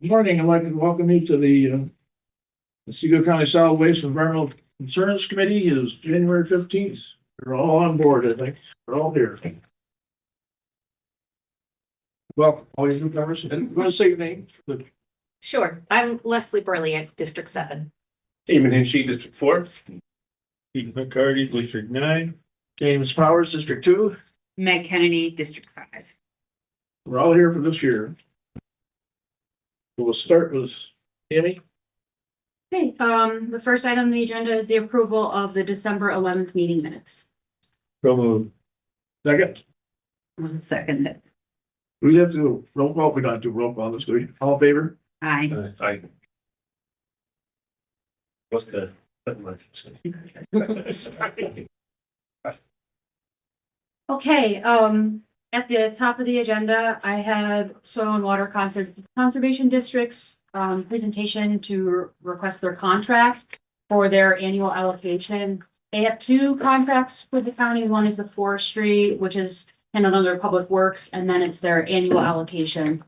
Good morning. I'd like to welcome you to the Otsego County Solid Waste Environmental Concerns Committee. Is January 15th. We're all on board, I think. We're all here. Well, all you newcomers, and want to say your name? Sure. I'm Leslie Burley at District 7. Damon Hinchey, District 4. Keith McCarty, District 9. James Powers, District 2. Meg Kennedy, District 5. We're all here for this year. We'll start with Tammy. Okay, the first item on the agenda is the approval of the December 11th meeting minutes. So moved. Second. Second. We have to roll call. We don't do roll call this week. All in favor? Aye. Aye. What's the? Sorry. Okay, at the top of the agenda, I have soil and water conservation districts, presentation to request their contract for their annual allocation. They have two contracts with the county. One is the forestry, which is handled under public works, and then it's their annual allocation,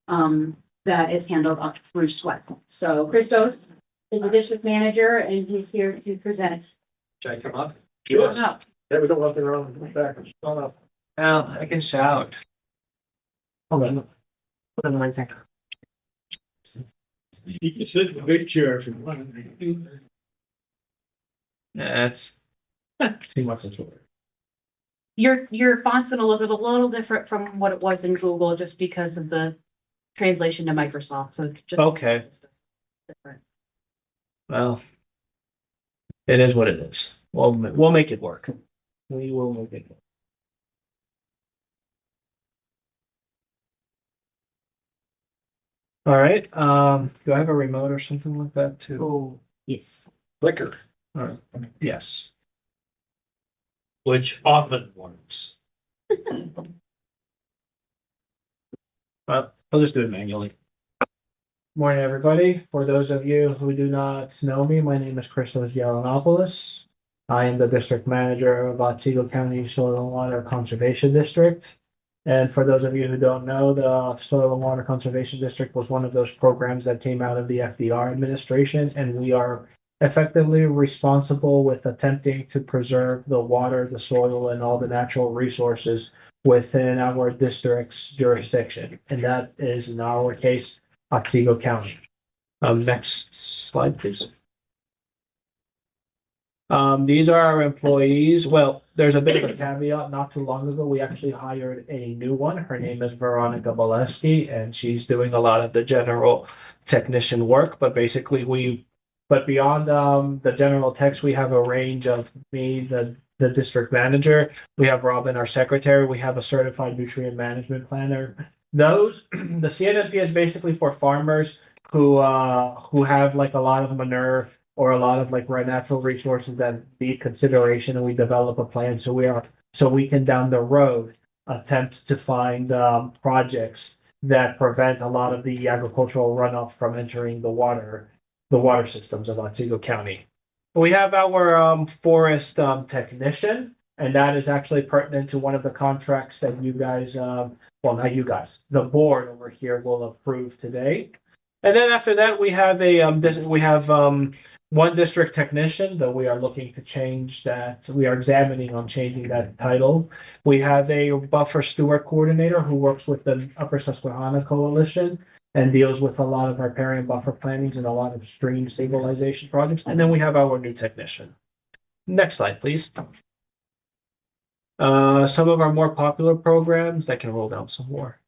that is handled up through SWEC. So Christos is the district manager and he's here to present. Should I come up? Sure. No. Yeah, we don't want them around the back. Hold up. Well, I can shout. Hold on. Hold on 1 second. You can sit in the big chair if you want. That's too much of a Your font's gonna look a little different from what it was in Google just because of the translation to Microsoft, so just. Okay. Different. Well, it is what it is. We'll make it work. We will make it work. All right. Do I have a remote or something like that too? Oh, yes. Clicker. All right. Yes. Which often works. Well, I'll just do it manually. Morning, everybody. For those of you who do not know me, my name is Christos Yalanopoulos. I am the district manager of Otsego County Soil and Water Conservation District. And for those of you who don't know, the Soil and Water Conservation District was one of those programs that came out of the FDR administration, and we are effectively responsible with attempting to preserve the water, the soil, and all the natural resources within our district's jurisdiction. And that is, in our case, Otsego County. Next slide, please. These are our employees. Well, there's a bit of a caveat. Not too long ago, we actually hired a new one. Her name is Veronica Boleski, and she's doing a lot of the general technician work. But basically, but beyond the general techs, we have a range of me, the district manager. We have Robin, our secretary. We have a certified nutrient management planner. Those the CNMP is basically for farmers who have like a lot of manure or a lot of like natural resources that need consideration, and we develop a plan so we can down the road attempt to find projects that prevent a lot of the agricultural runoff from entering the water systems of Otsego County. We have our forest technician, and that is actually pertinent to one of the contracts that you guys, well, not you guys, the board over here will approve today. And then after that, we have one district technician that we are looking to change that. We are examining on changing that title. We have a buffer steward coordinator who works with the Upper Susquehanna Coalition and deals with a lot of riparian buffer plannings and a lot of stream stabilization projects. And then we have our new technician. Next slide, please. Some of our more popular programs that can roll down some more.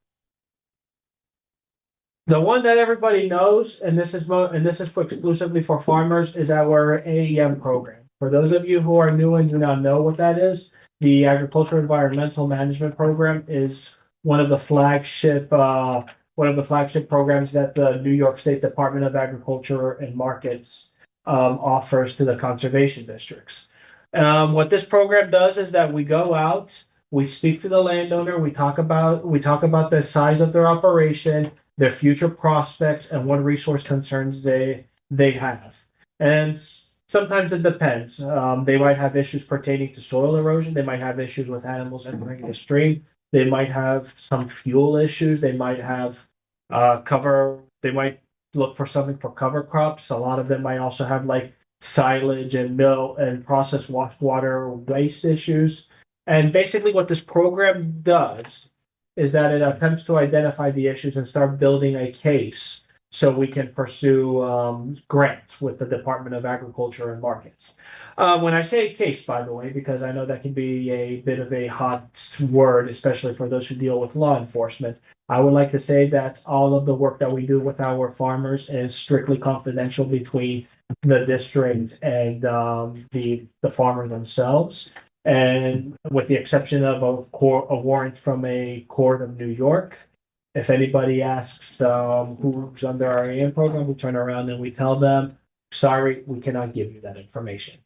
The one that everybody knows, and this is for exclusively for farmers, is our AEM program. For those of you who are new and do not know what that is, the Agricultural Environmental Management Program is one of the flagship programs that the New York State Department of Agriculture and Markets offers to the conservation districts. What this program does is that we go out, we speak to the landowner, we talk about the size of their operation, their future prospects, and what resource concerns they have. And sometimes it depends. They might have issues pertaining to soil erosion. They might have issues with animals entering the stream. They might have some fuel issues. They might have cover they might look for something for cover crops. A lot of them might also have like silage and mill and processed water waste issues. And basically, what this program does is that it attempts to identify the issues and start building a case so we can pursue grants with the Department of Agriculture and Markets. When I say case, by the way, because I know that can be a bit of a hot word, especially for those who deal with law enforcement, I would like to say that all of the work that we do with our farmers is strictly confidential between the district and the farmer themselves. And with the exception of a warrant from a court of New York, if anybody asks who's under our AM program, we turn around and we tell them, sorry, we cannot give you that information.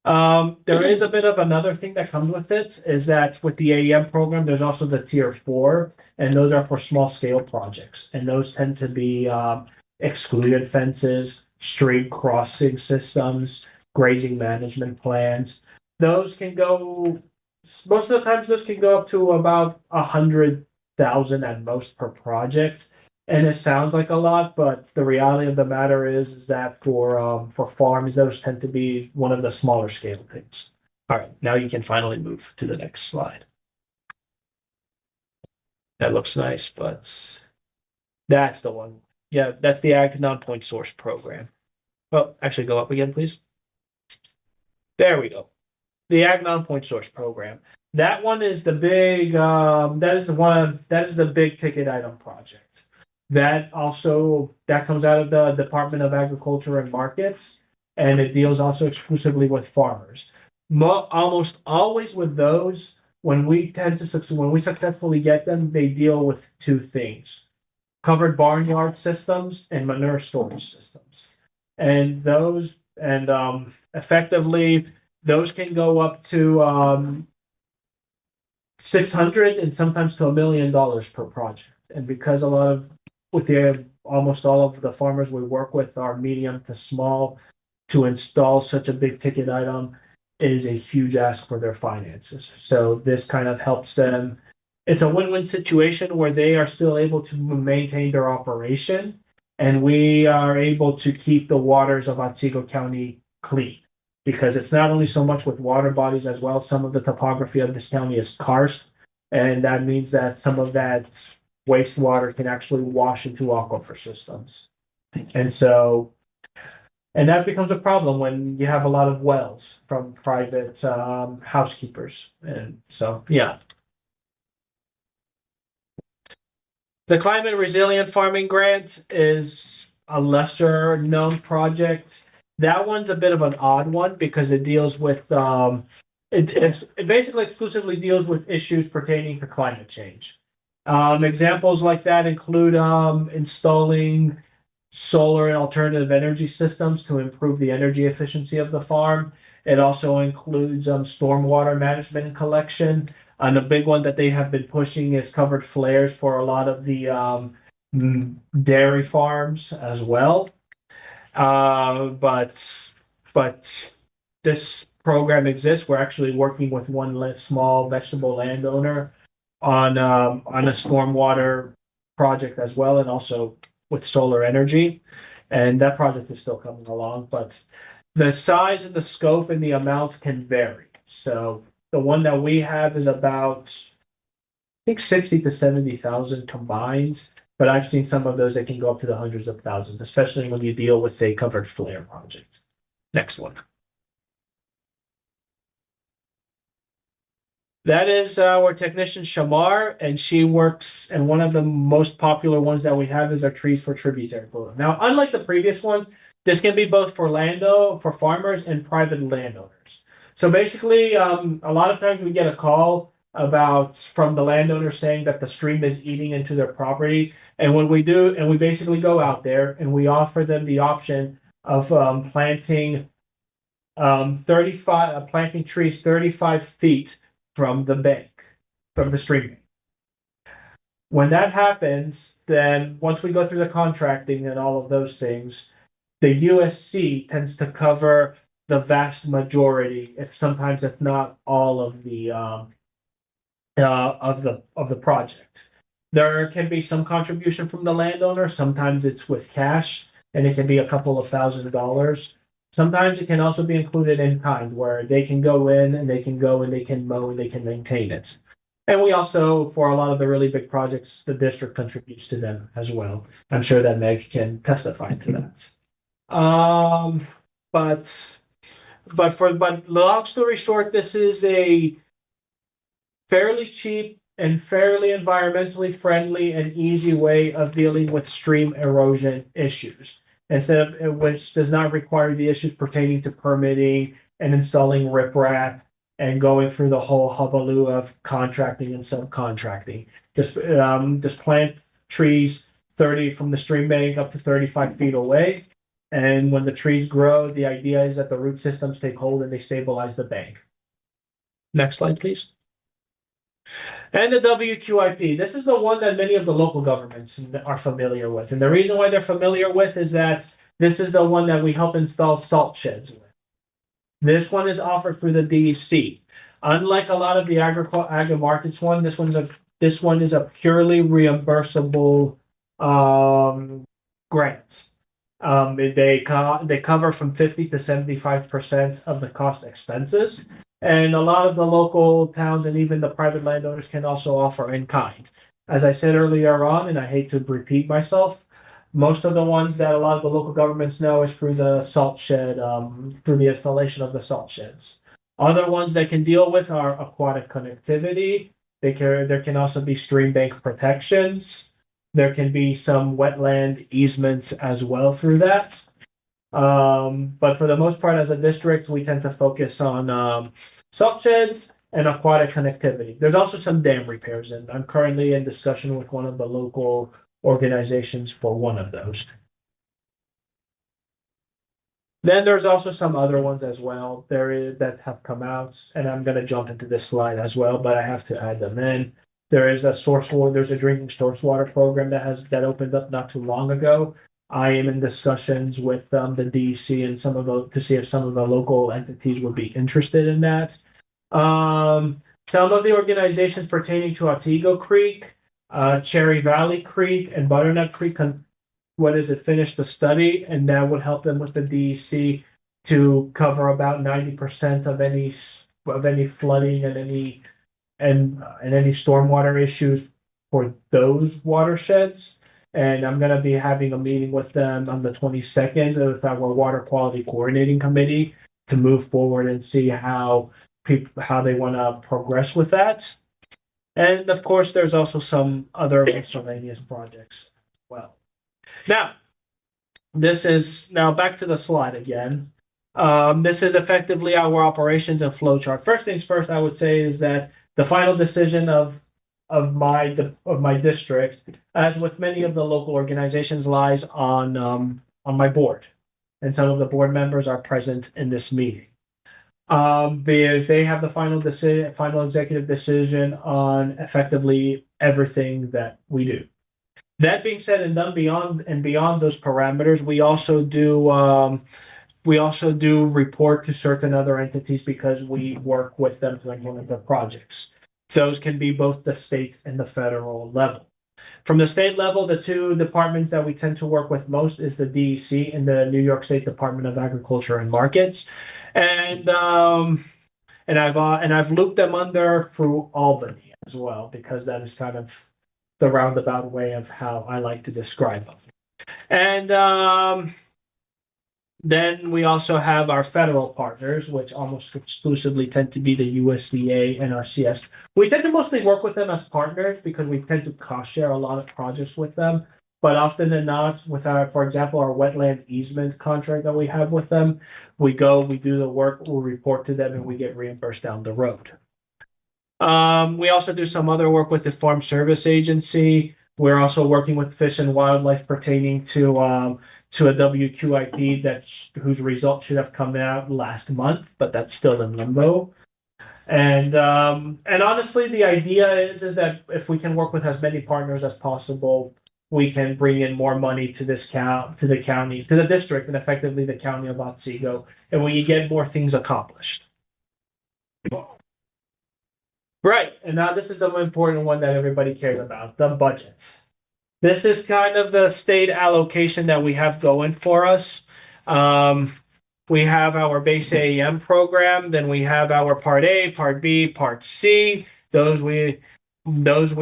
There is a bit of another thing that comes with it is that with the AEM program, there's also the tier 4, and those are for small scale projects. And those tend to be excluded fences, stream crossing systems, grazing management plans. Those can go, most of the times, those can go up to about 100,000 at most per project. And it sounds like a lot, but the reality of the matter is that for farms, those tend to be one of the smaller scale things. All right, now you can finally move to the next slide. That looks nice, but that's the one. Yeah, that's the Ag Non-Point Source program. Well, actually, go up again, please. There we go. The Ag Non-Point Source program. That one is the big. That is the big ticket item project. That comes out of the Department of Agriculture and Markets, and it deals also exclusively with farmers. Almost always with those, when we successfully get them, they deal with two things: covered barnyard systems and manure storage systems. And effectively, those can go up to 600 and sometimes to $1 million per project. And because almost all of the farmers we work with are medium to small, to install such a big ticket item is a huge ask for their finances. So this kind of helps them. It's a win-win situation where they are still able to maintain their operation, and we are able to keep the waters of Otsego County clean. Because it's not only so much with water bodies as well, some of the topography of this county is karst, and that means that some of that wastewater can actually wash into aquifer systems. And that becomes a problem when you have a lot of wells from private housekeepers. And so, yeah. The Climate Resilient Farming Grant is a lesser known project. That one's a bit of an odd one because it deals with it basically exclusively deals with issues pertaining to climate change. Examples like that include installing solar and alternative energy systems to improve the energy efficiency of the farm. It also includes stormwater management and collection. And a big one that they have been pushing is covered flares for a lot of the dairy farms as well. But this program exists. We're actually working with one small vegetable landowner on a stormwater project as well, and also with solar energy. And that project is still coming along, but the size and the scope and the amount can vary. So the one that we have is about, I think, 60 to 70,000 combined. But I've seen some of those that can go up to the hundreds of thousands, especially when you deal with a covered flare project. Next one. That is our technician Shamar, and she works, and one of the most popular ones that we have is our Trees for Tributary program. Now, unlike the previous ones, this can be both for farmers and private landowners. So basically, a lot of times we get a call from the landowner saying that the stream is eating into their property. And when we do, and we basically go out there and we offer them the option of planting planting trees 35 feet from the bank, from the stream bank. When that happens, then once we go through the contracting and all of those things, the USC tends to cover the vast majority, if not all of the project. There can be some contribution from the landowner. Sometimes it's with cash, and it can be a couple of $1,000s. Sometimes it can also be included in kind, where they can go in and they can go and they can mow and they can maintain it. And we also, for a lot of the really big projects, the district contributes to them as well. I'm sure that Meg can testify to that. But long story short, this is a fairly cheap and fairly environmentally friendly and easy way of dealing with stream erosion issues, instead of which does not require the issues pertaining to permitting and installing riprap and going through the whole hullabaloo of contracting and subcontracting. Just plant trees 30 from the stream bank up to 35 feet away. And when the trees grow, the idea is that the root systems take hold and they stabilize the bank. Next slide, please. And the WQIP. This is the one that many of the local governments are familiar with. And the reason why they're familiar with is that this is the one that we help install salt sheds with. This one is offered through the DEC. Unlike a lot of the agri markets one, this one is a purely reimbursable grant. They cover from 50 to 75% of the cost expenses. And a lot of the local towns and even the private landowners can also offer in kind. As I said earlier on, and I hate to repeat myself, most of the ones that a lot of the local governments know is through the salt shed, through the installation of the salt sheds. Other ones they can deal with are aquatic connectivity. There can also be stream bank protections. There can be some wetland easements as well through that. But for the most part, as a district, we tend to focus on salt sheds and aquatic connectivity. There's also some dam repairs, and I'm currently in discussion with one of the local organizations for one of those. Then there's also some other ones as well that have come out, and I'm going to jump into this slide as well, but I have to add them in. There's a drinking source water program that opened up not too long ago. I am in discussions with the DEC and to see if some of the local entities would be interested in that. Some of the organizations pertaining to Otsego Creek, Cherry Valley Creek, and Butternut Creek finished the study, and that would help them with the DEC to cover about 90% of any flooding and any stormwater issues for those watersheds. And I'm going to be having a meeting with them on the 22nd with our water quality coordinating committee to move forward and see how they want to progress with that. And of course, there's also some other miscellaneous projects as well. Now back to the slide again. This is effectively our operations and flow chart. First things first, I would say is that the final decision of my district, as with many of the local organizations, lies on my board, and some of the board members are present in this meeting. Because they have the final executive decision on effectively everything that we do. That being said and done, beyond those parameters, we also do report to certain other entities because we work with them to implement their projects. Those can be both the state and the federal level. From the state level, the two departments that we tend to work with most is the DEC and the New York State Department of Agriculture and Markets, and I've looped them under through Albany as well, because that is kind of the roundabout way of how I like to describe them. And then we also have our federal partners, which almost exclusively tend to be the USDA and RCS. We tend to mostly work with them as partners because we tend to cost share a lot of projects with them. But often than not, for example, our wetland easement contract that we have with them, we do the work, we report to them, and we get reimbursed down the road. We also do some other work with the Farm Service Agency. We're also working with Fish and Wildlife pertaining to a WQIP whose result should have come out last month, but that's still in limbo. And honestly, the idea is that if we can work with as many partners as possible, we can bring in more money to the district, and effectively the county of Otsego, and we get more things accomplished. Right, and now this is the important one that everybody cares about, the budgets. This is kind of the state allocation that we have going for us. We have our base AEM program, then we have our Part A, Part B, Part C. Those we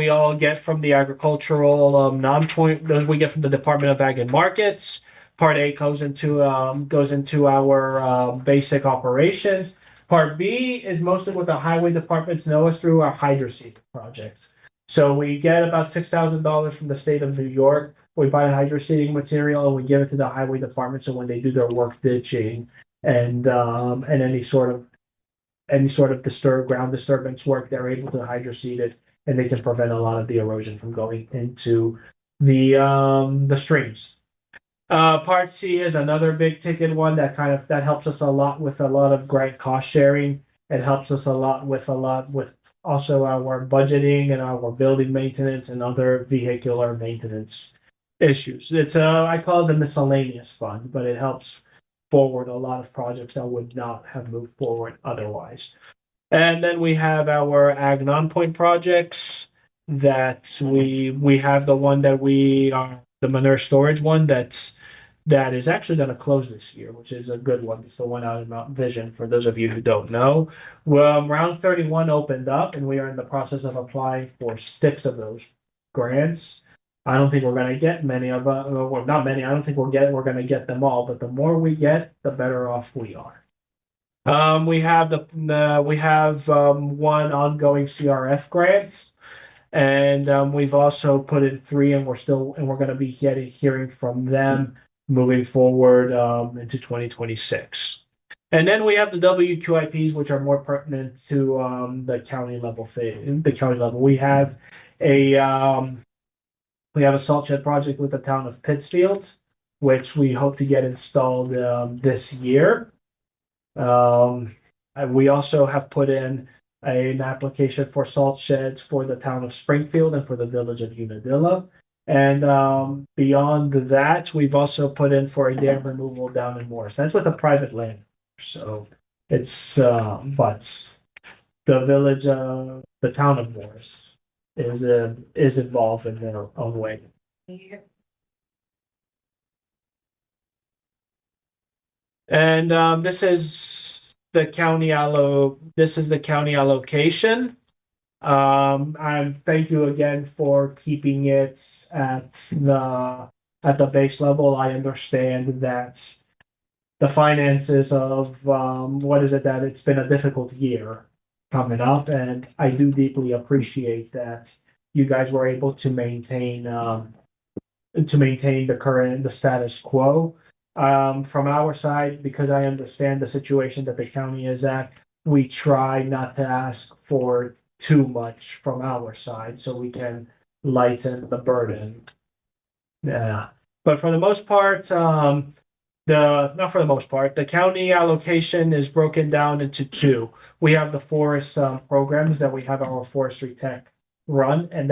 all get from the agricultural non-point. Those we get from the Department of Ag and Markets. Part A goes into our basic operations. Part B is mostly what the highway departments know us through our hydroseed projects. So we get about $6,000 from the state of New York. We buy hydroseeding material and we give it to the highway department. So when they do their work ditching and any sort of ground disturbance work, they're able to hydroseed it and they can prevent a lot of the erosion from going into the streams. Part C is another big ticket one that helps us a lot with a lot of grant cost sharing. It helps us a lot with also our budgeting and our building maintenance and other vehicular maintenance issues. It's I call it the miscellaneous fund, but it helps forward a lot of projects that would not have moved forward otherwise. And then we have our ag non-point projects that we have the one that we are the manure storage one that is actually going to close this year, which is a good one. It's the one out in Mount Vision, for those of you who don't know. Well, round 31 opened up, and we are in the process of applying for 6 of those grants. I don't think we're going to get many of them. Well, not many. I don't think we're going to get them all, but the more we get, the better off we are. We have one ongoing CRF grant, and we've also put in 3, and we're going to be hearing from them moving forward into 2026. And then we have the WQIPs, which are more pertinent to the county level we have a salt shed project with the town of Pittsfield, which we hope to get installed this year. We also have put in an application for salt sheds for the town of Springfield and for the village of Unadilla. And beyond that, we've also put in for a dam removal down in Morris. That's with a private land. So it's, but the village, the town of Morris is involved in their own way. And this is the county allocation. And thank you again for keeping it at the base level. I understand that the finances of that it's been a difficult year coming up, and I do deeply appreciate that you guys were able to maintain the status quo. From our side, because I understand the situation that the county is at, we try not to ask for too much from our side so we can lighten the burden. Yeah. But for the most part, the county allocation is broken down into 2. We have the forest programs that we have our forestry tech run, and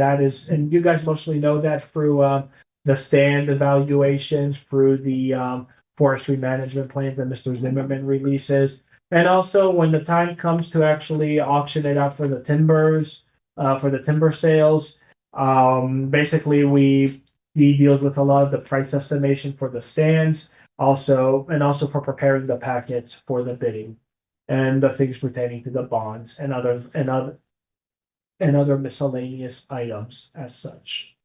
you guys mostly know that through the stand evaluations, through the forestry management plans that Mr. Zimmerman releases. And also when the time comes to actually auction it out for the timbers, for the timber sales, basically he deals with a lot of the price estimation for the stands, also for preparing the packets for the bidding and the things pertaining to the bonds and other miscellaneous items as such.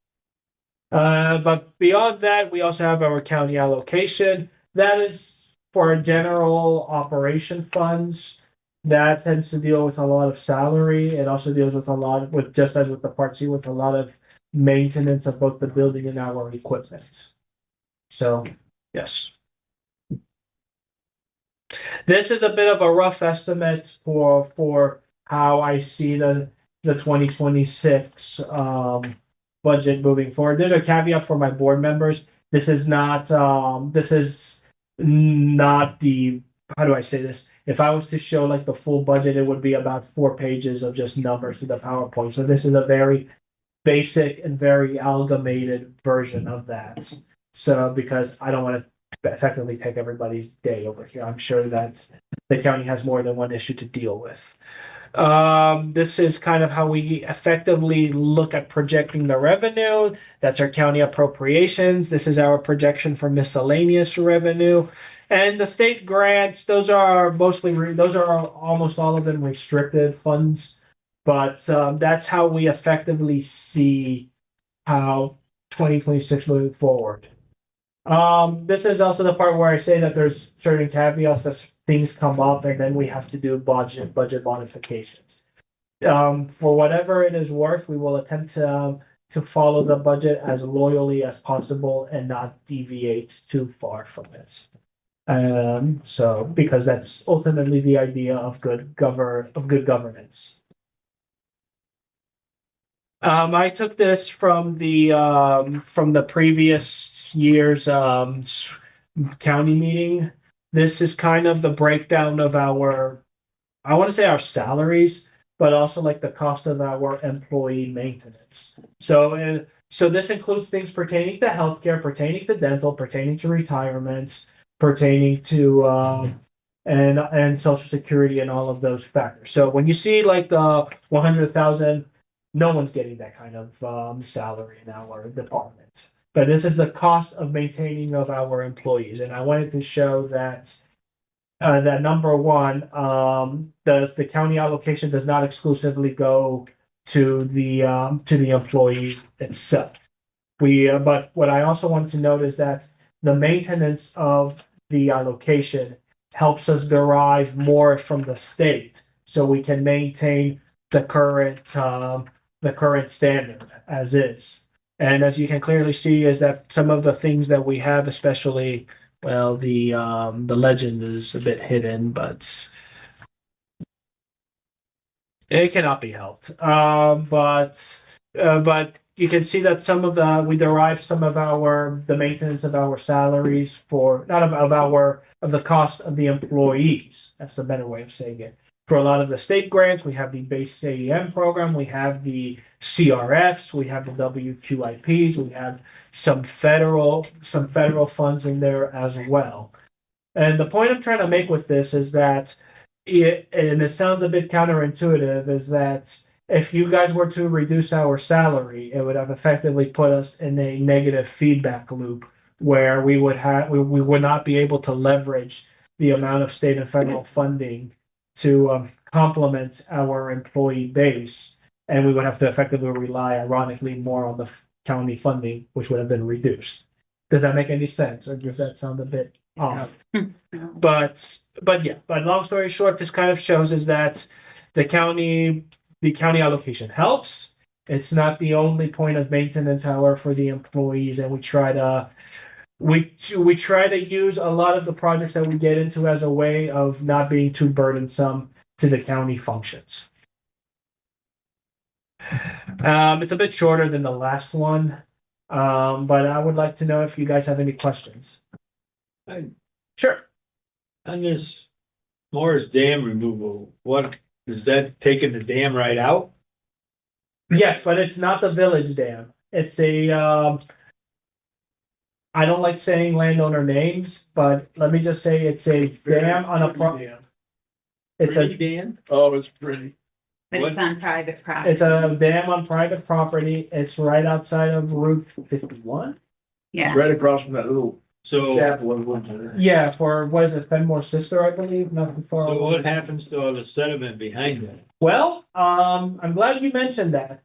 But beyond that, we also have our county allocation. That is for general operation funds. That tends to deal with a lot of salary. It also deals with just as with the Part C, with a lot of maintenance of both the building and our equipment. So, yes. This is a bit of a rough estimate for how I see the 2026 budget moving forward. There's a caveat for my board members. This is not the, how do I say this? If I was to show like the full budget, it would be about 4 pages of just numbers to the PowerPoint. So this is a very basic and very amalgamated version of that. So because I don't want to effectively take everybody's day over here, I'm sure that the county has more than one issue to deal with. This is kind of how we effectively look at projecting the revenue. That's our county appropriations. This is our projection for miscellaneous revenue. And the state grants, those are those are almost all of them restricted funds. But that's how we effectively see how 2026 moving forward. This is also the part where I say that there's certain caveats that things come up and then we have to do budget modifications. For whatever it is worth, we will attempt to follow the budget as loyally as possible and not deviate too far from it. So because that's ultimately the idea of good governance. I took this from the previous year's county meeting. This is kind of the breakdown of I want to say our salaries, but also like the cost of our employee maintenance. So this includes things pertaining to healthcare, pertaining to dental, pertaining to retirement, pertaining to and social security and all of those factors. So when you see like the 100,000, no one's getting that kind of salary in our department. But this is the cost of maintaining of our employees, and I wanted to show that that number one, the county allocation does not exclusively go to the employees itself. But what I also want to note is that the maintenance of the allocation helps us derive more from the state, so we can maintain the current standard as is. And as you can clearly see, is that some of the things that we have, especially, well, the legend is a bit hidden, but it cannot be helped. But you can see that we derive some of the maintenance of our salaries for not of the cost of the employees. That's the better way of saying it. For a lot of the state grants, we have the base AEM program, we have the CRFs, we have the WQIPs, we have some federal funds in there as well. And the point I'm trying to make with this is that and it sounds a bit counterintuitive, is that if you guys were to reduce our salary, it would have effectively put us in a negative feedback loop where we would not be able to leverage the amount of state and federal funding to complement our employee base, and we would have to effectively rely, ironically, more on the county funding, which would have been reduced. Does that make any sense, or does that sound a bit off? But long story short, this kind of shows is that the county allocation helps. It's not the only point of maintenance, however, for the employees, and we try to use a lot of the projects that we get into as a way of not being too burdensome to the county functions. It's a bit shorter than the last one, but I would like to know if you guys have any questions. Sure. On this Morris Dam removal, what is that, taking the dam right out? Yes, but it's not the village dam. It's a I don't like saying landowner names, but let me just say it's a dam on a it's a dam? Oh, it's pretty. But What? it's on private property. it's a dam on private property. It's right outside of Route 51. It's Yeah, right across from that little So, chapel in Windsor. Yeah, for what is it, Fenmore Sister, I believe, not before. so what happens to all the sediment behind that? Well, I'm glad you mentioned that.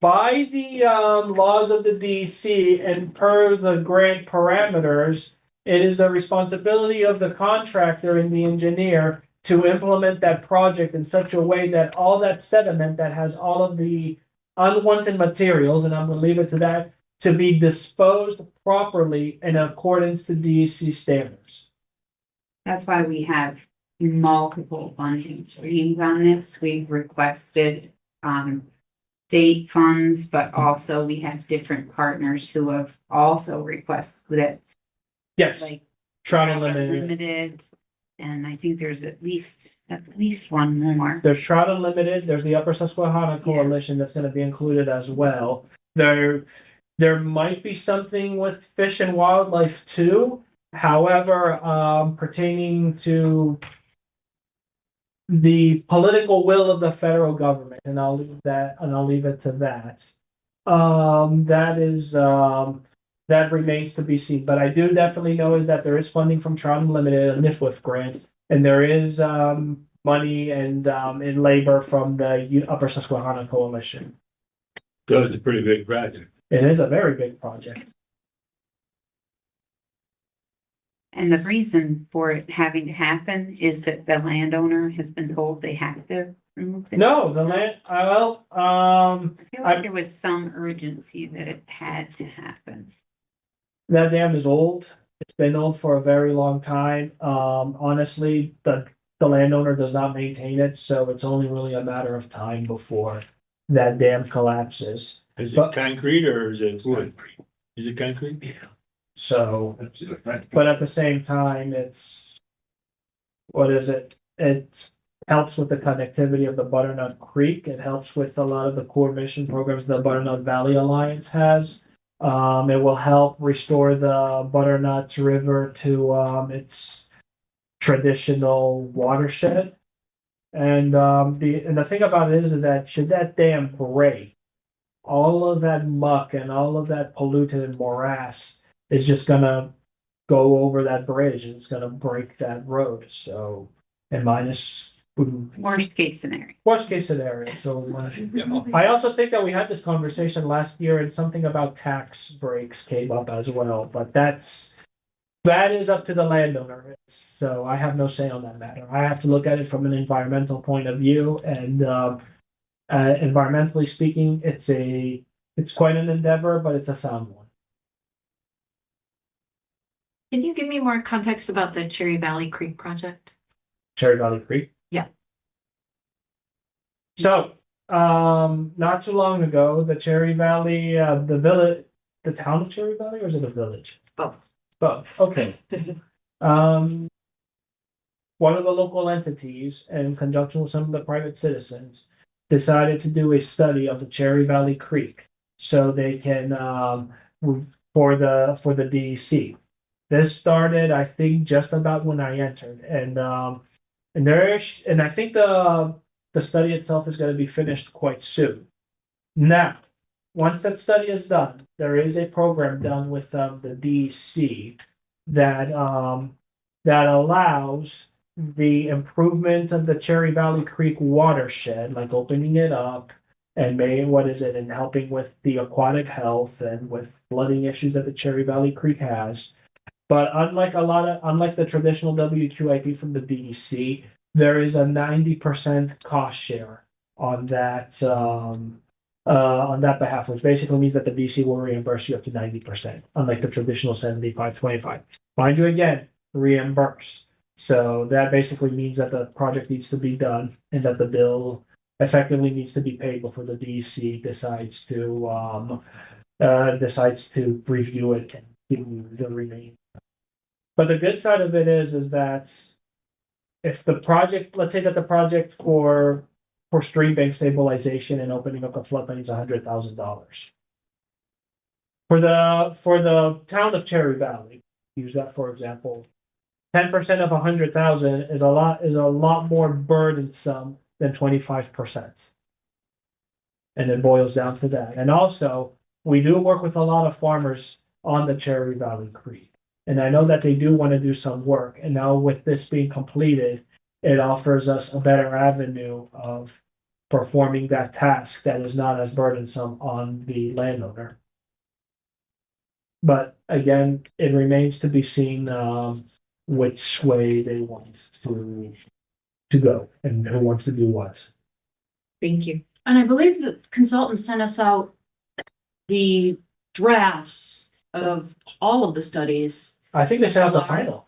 By the laws of the DC and per the grant parameters, it is the responsibility of the contractor and the engineer to implement that project in such a way that all that sediment that has all of the unwanted materials, and I'm going to leave it to that, to be disposed properly in accordance to DEC standards. That's why we have multiple funding streams on this. We've requested state funds, but also we have different partners who have also requested it, Yes, like Trout Unlimited. Limited. And I think there's at least one more. There's Trout Unlimited. There's the Upper Susquehanna Coalition that's going to be included as well. There might be something with Fish and Wildlife too. However, pertaining to the political will of the federal government, and I'll leave it to that. That remains to be seen, but I do definitely know is that there is funding from Trout Unlimited, a NIFWIF grant, and there is, money and, in labor from the Upper Susquehanna Coalition. So it's a pretty big project. It is a very big project. And the reason for it having to happen is that the landowner has been told they have to remove it. No, the land, I feel I- like there was some urgency that it had to happen. that dam is old. It's been old for a very long time. Honestly, the landowner does not maintain it, so it's only really a matter of time before that dam collapses. Is But- it concrete or is it wood? Is it concrete? So, but at the same time, what is it? It helps with the connectivity of the Butternut Creek. It helps with a lot of the core mission programs the Butternut Valley Alliance has. It will help restore the Butternut River to, its traditional watershed. And, the thing about it is that should that dam break, all of that muck and all of that polluted morass is just gonna go over that bridge and it's gonna break that road. So, and minus Worst case scenario. worst case scenario. So, I also think that we had this conversation last year and something about tax breaks came up as well, but that is up to the landowner. So I have no say on that matter. I have to look at it from an environmental point of view, and environmentally speaking, it's quite an endeavor, but it's a sound one. Can you give me more context about the Cherry Valley Creek project? Cherry Valley Creek. Yeah. So, not too long ago, the Cherry Valley, the town of Cherry Valley, or is it a village? It's both. Both, okay. One of the local entities, in conjunction with some of the private citizens, decided to do a study of the Cherry Valley Creek. So they can, for the DEC. This started, I think, just about when I entered, and I think the study itself is going to be finished quite soon. Now, once that study is done, there is a program done with the DEC that allows the improvement of the Cherry Valley Creek watershed, like opening it up and and helping with the aquatic health and with flooding issues that the Cherry Valley Creek has. But unlike the traditional WQIP from the DEC, there is a 90% cost share on that behalf, which basically means that the DC will reimburse you up to 90%, unlike the traditional 75-25. Mind you, again, reimburse. So that basically means that the project needs to be done and that the bill effectively needs to be paid before the DC decides to review it and give you the remaining. But the good side of it is that if the project, let's say that the project for stream bank stabilization and opening up a floodplain is $100,000. For the town of Cherry Valley, use that for example, 10% of 100,000 is a lot more burdensome than 25%. And it boils down to that. And also, we do work with a lot of farmers on the Cherry Valley Creek. And I know that they do want to do some work. And now with this being completed, it offers us a better avenue of performing that task that is not as burdensome on the landowner. But again, it remains to be seen which way they want to go and who wants to do what. Thank you. And I believe the consultant sent us out the drafts of all of the studies. I think they set out the final.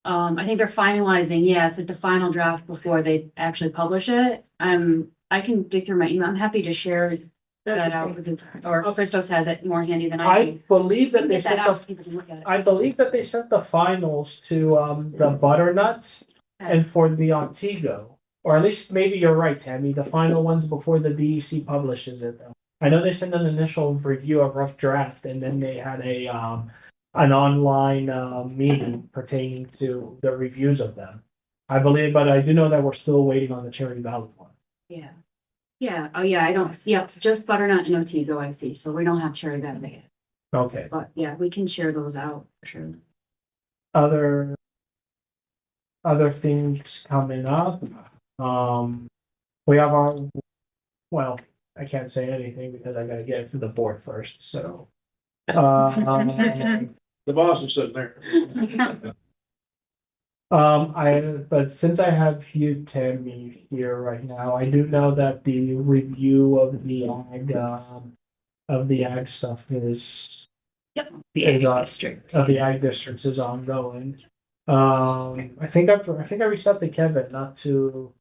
I think they're finalizing, it's like the final draft before they actually publish it. I can dig through my email. I'm happy to share that out with you, or Christos has it more handy than I I do. believe that they Get that sent out, the so people can look at it. I believe that they sent the finals to the Butternuts and for the Otsego. Or at least maybe you're right, Tammy. The final ones before the DEC publishes it. I know they sent an initial review, a rough draft, and then they had an online meeting pertaining to the reviews of them. I believe, but I do know that we're still waiting on the Cherry Valley one. Yeah. Yeah, oh yeah, I don't, yeah, just butternut and Otsego I see, so we don't have cherry valley yet. Okay, But yeah, we can share those out for sure. other things coming up. We have our, well, I can't say anything because I gotta get it to the board first, so. The boss is sitting there. But since I have you, Tammy, here right now, I do know that the review of the ag stuff is, The Is, ag district. of the ag districts is ongoing. I think I reached out to Kevin not too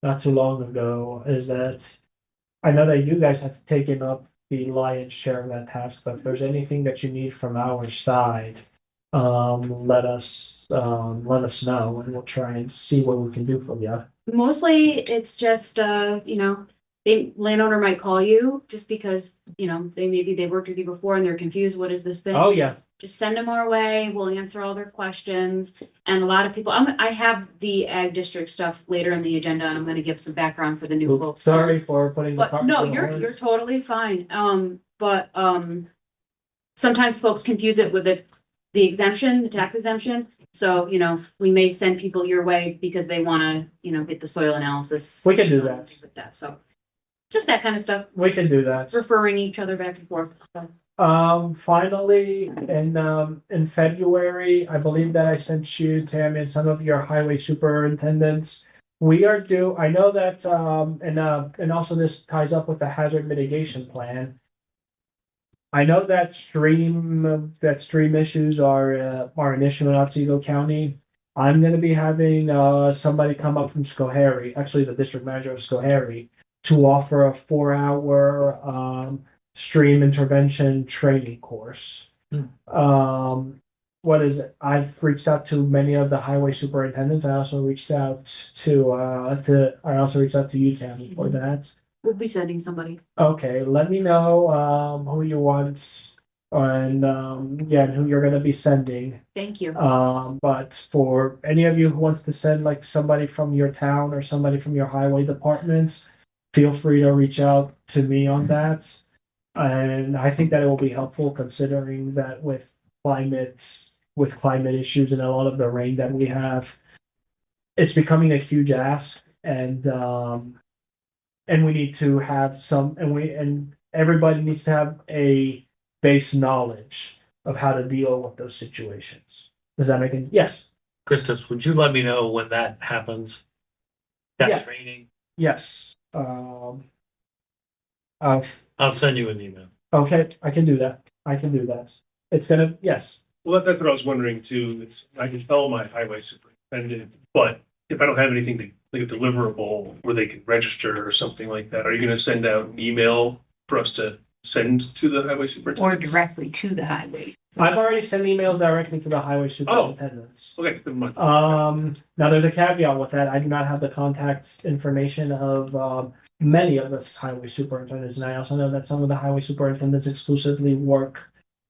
long ago, is that I know that you guys have taken up the lion's share of that task, but if there's anything that you need from our side, let us know and we'll try and see what we can do for you. Mostly it's just, landowner might call you just because, maybe they worked with you before and they're confused. What is this thing? Oh, yeah, Just send them our way. We'll answer all their questions. And a lot of people, I have the ag district stuff later in the agenda and I'm gonna give some background for the new folks. sorry for putting the But cart no, before the you're horse. totally fine. But sometimes folks confuse it with the exemption, the tax exemption. So, we may send people your way because they wanna, get the soil analysis. We can do done and that. Things like that. So just that kind of stuff, We can do that. referring each other back and forth. So. Finally, in February, I believe that I sent you, Tam, and some of your highway superintendents. We are due, I know that, and also this ties up with the hazard mitigation plan. I know that stream issues are an issue in Otsego County. I'm gonna be having, somebody come up from Schoharie, actually the district manager of Schoharie, to offer a 4-hour, stream intervention training course. What is it? I've reached out to many of the highway superintendents. I also reached out to you, Tammy, for that. We'll be sending somebody. Okay, let me know who you want and and who you're gonna be sending. Thank you. But for any of you who wants to send like somebody from your town or somebody from your highway departments, feel free to reach out to me on that. And I think that it will be helpful considering that with climate issues and a lot of the rain that we have, it's becoming a huge ask and we need to have and everybody needs to have a base knowledge of how to deal with those situations. Does that make any? Yes, Christus, would you let me know when that happens? Yeah. That training? yes. I'll send you an email. Okay, I can do that. It's gonna, yes. Well, that's what I was wondering too. I can tell my highway superintendent, but if I don't have anything like a deliverable where they can register or something like that, are you gonna send out an email for us to send to the highway Or superintendent? directly to the highway. I've already sent emails directly to the highway superintendents. Okay, never mind. Now there's a caveat with that. I do not have the contacts information of many of the highway superintendents, and I also know that some of the highway superintendents exclusively work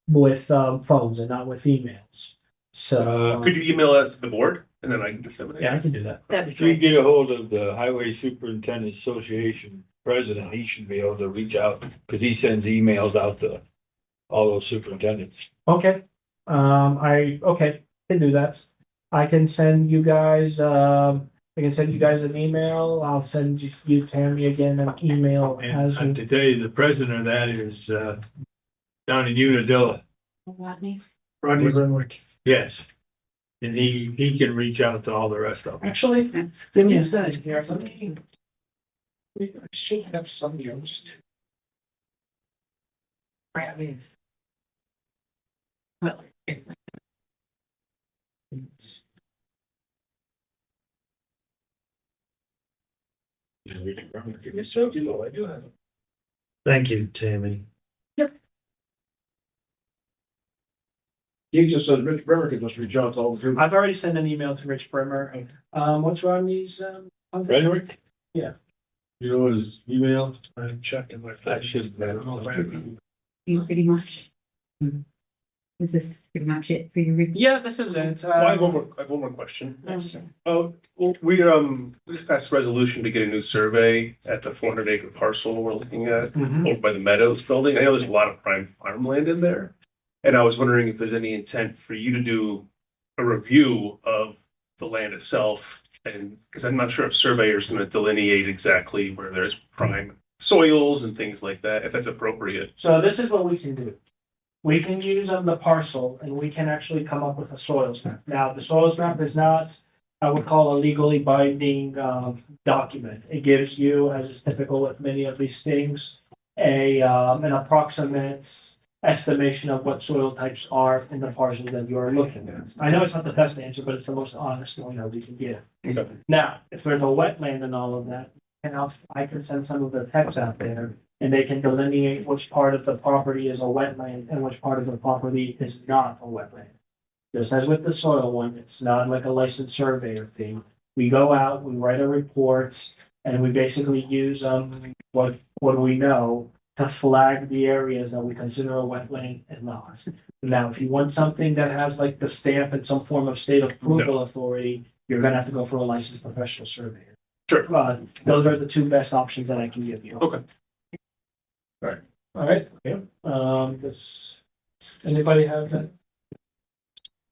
with phones and not with emails. So Could you email us to the board and then I can disseminate? yeah, I can do that. That'd be If you great. get a hold of the Highway Superintendent Association president, he should be able to reach out, because he sends emails out to all those superintendents. Okay. Can do that. I can send you guys an email. I'll send you Tammy again an email as And we. today, the president of that is down in Unadilla. Rodney. Rodney Renwick. Yes. And he can reach out to all the rest of them. Actually, That's give me a good. second here. I should have some used. Well, Yes, I do. I do have. Thank you, Tammy. He just said Rich Bremer could just reach out to all the people. I've already sent an email to Rich Brimmer. What's wrong these? Frederick? Yeah. You know his email? I'm checking my. I should. pretty much. Is this pretty much it for your review? Yeah, this is it. Well, I have one more question. Oh, well, we passed a resolution to get a new survey at the 400-acre parcel we're looking at Mhm. over by the Meadows building. I know there's a lot of prime farmland in there. And I was wondering if there's any intent for you to do a review of the land itself. And because I'm not sure if surveyor's going to delineate exactly where there's prime soils and things like that, if that's appropriate. So this is what we can do. We can use the parcel and we can actually come up with a soils map. Now, the soils map is not, I would call a legally binding document. It gives you, as is typical with many of these things, an approximate estimation of what soil types are in the parcel that you are looking at. I know it's not the best answer, but it's the most honest one that we can give. Okay. Now, if there's a wetland and all of that, I can send some of the text out there and they can delineate which part of the property is a wetland and which part of the property is not a wetland. Just as with the soil one, it's not like a licensed surveyor thing. We go out, we write a report, and we basically use what we know to flag the areas that we consider a wetland and not. Now, if you want something that has like the stamp and some form of state approval authority, you're gonna have to go for a licensed professional surveyor. Sure. Those are the two best options that I can give you. Okay. All right. Yeah. Anybody have that?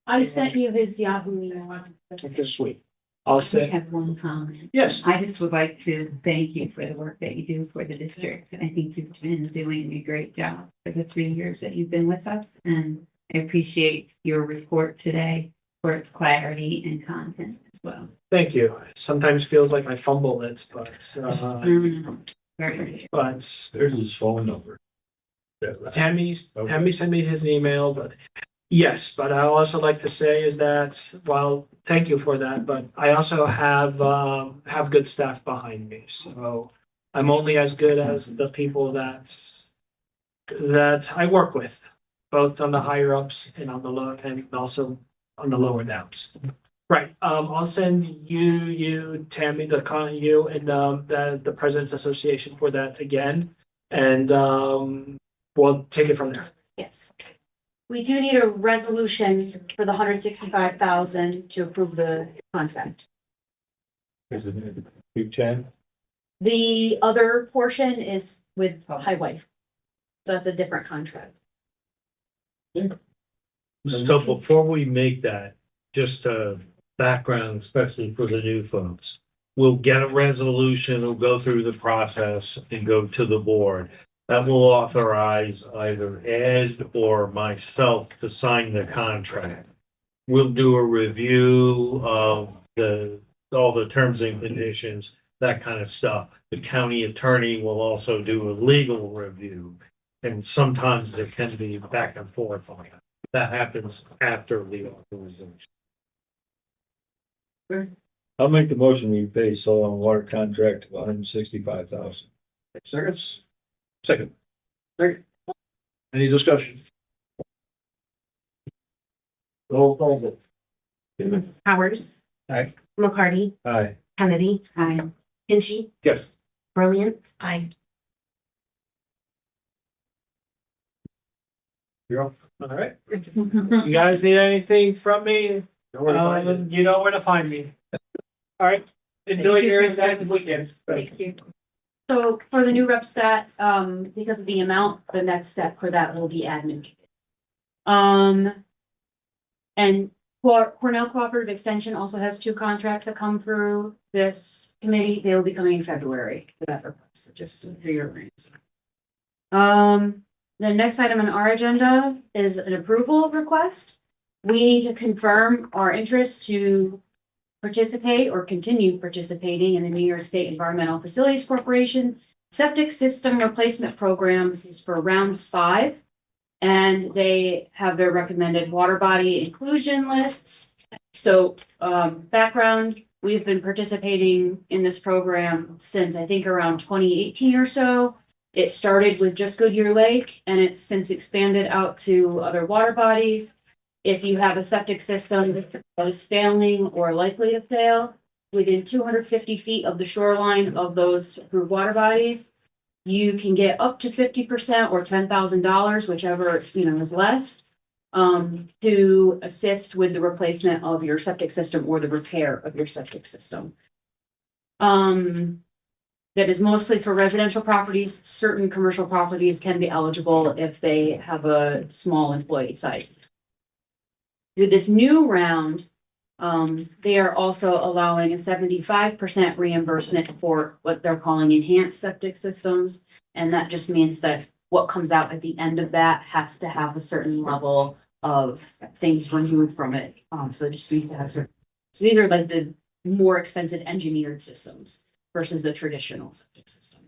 I sent you his Yahoo email. Okay, sweet. I'll I say, have one comment. yes, I just would like to thank you for the work that you do for the district. I think you've been doing a great job for the 3 years that you've been with us. And I appreciate your report today for clarity and content as well. thank you. Sometimes feels like I fumble it, Very but There's his phone number. Tammy sent me his email, but yes, but I also like to say is that, well, thank you for that, but I also have good staff behind me. So I'm only as good as the people that I work with, both on the higher ups and on the low and also on the lower downs. Right. I'll send you, Tammy, you and the President's Association for that again. And we'll take it from there. Yes. We do need a resolution for the 165,000 to approve the contract. Is it 210? The other portion is with Highway. So that's a different contract. So before we make that, just a background, especially for the new folks. We'll get a resolution, we'll go through the process and go to the board. That will authorize either Ed or myself to sign the contract. We'll do a review of all the terms and conditions, that kind of stuff. The county attorney will also do a legal review. And sometimes there can be back and forth on that. That happens after the authorization. I'll make the motion we pay soil and water contract of $165,000. Seconds? Second. Any discussion? Roll call. Powers. Aye. McCarty. Aye. Kennedy. Hi. Kinchy. Yes. Brilliant. Aye. You're off. All right. You guys need anything from me? You know where to find me. All right. Enjoy your guys' weekend. Thank you. So for the new reps that, because of the amount, the next step for that will be admin. And Cornell Cooperative Extension also has 2 contracts that come through this committee. They'll be coming in February for that purpose, so just for your awareness. The next item on our agenda is an approval request. We need to confirm our interest to participate or continue participating in the New York State Environmental Facilities Corporation Septic System Replacement Program. This is for round 5. And they have their recommended water body inclusion lists. So background, we've been participating in this program since I think around 2018 or so. It started with just Goodyear Lake and it's since expanded out to other water bodies. If you have a septic system that is failing or likely to fail within 250 feet of the shoreline of those approved water bodies, you can get up to 50% or $10,000, whichever is less. to assist with the replacement of your septic system or the repair of your septic system. That is mostly for residential properties. Certain commercial properties can be eligible if they have a small employee size. With this new round, they are also allowing a 75% reimbursement for what they're calling enhanced septic systems. And that just means that what comes out at the end of that has to have a certain level of things removed from it. So it just needs to have certain, so these are like the more expensive engineered systems versus the traditional septic system.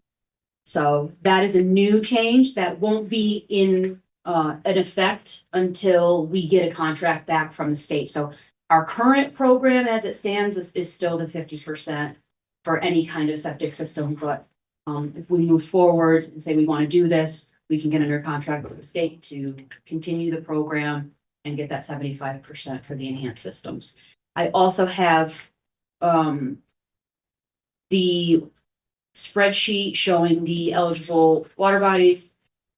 So that is a new change that won't be in an effect until we get a contract back from the state. So our current program as it stands is still the 50% for any kind of septic system, but if we move forward and say we want to do this, we can get under contract with the state to continue the program and get that 75% for the enhanced systems. I also have the spreadsheet showing the eligible water bodies.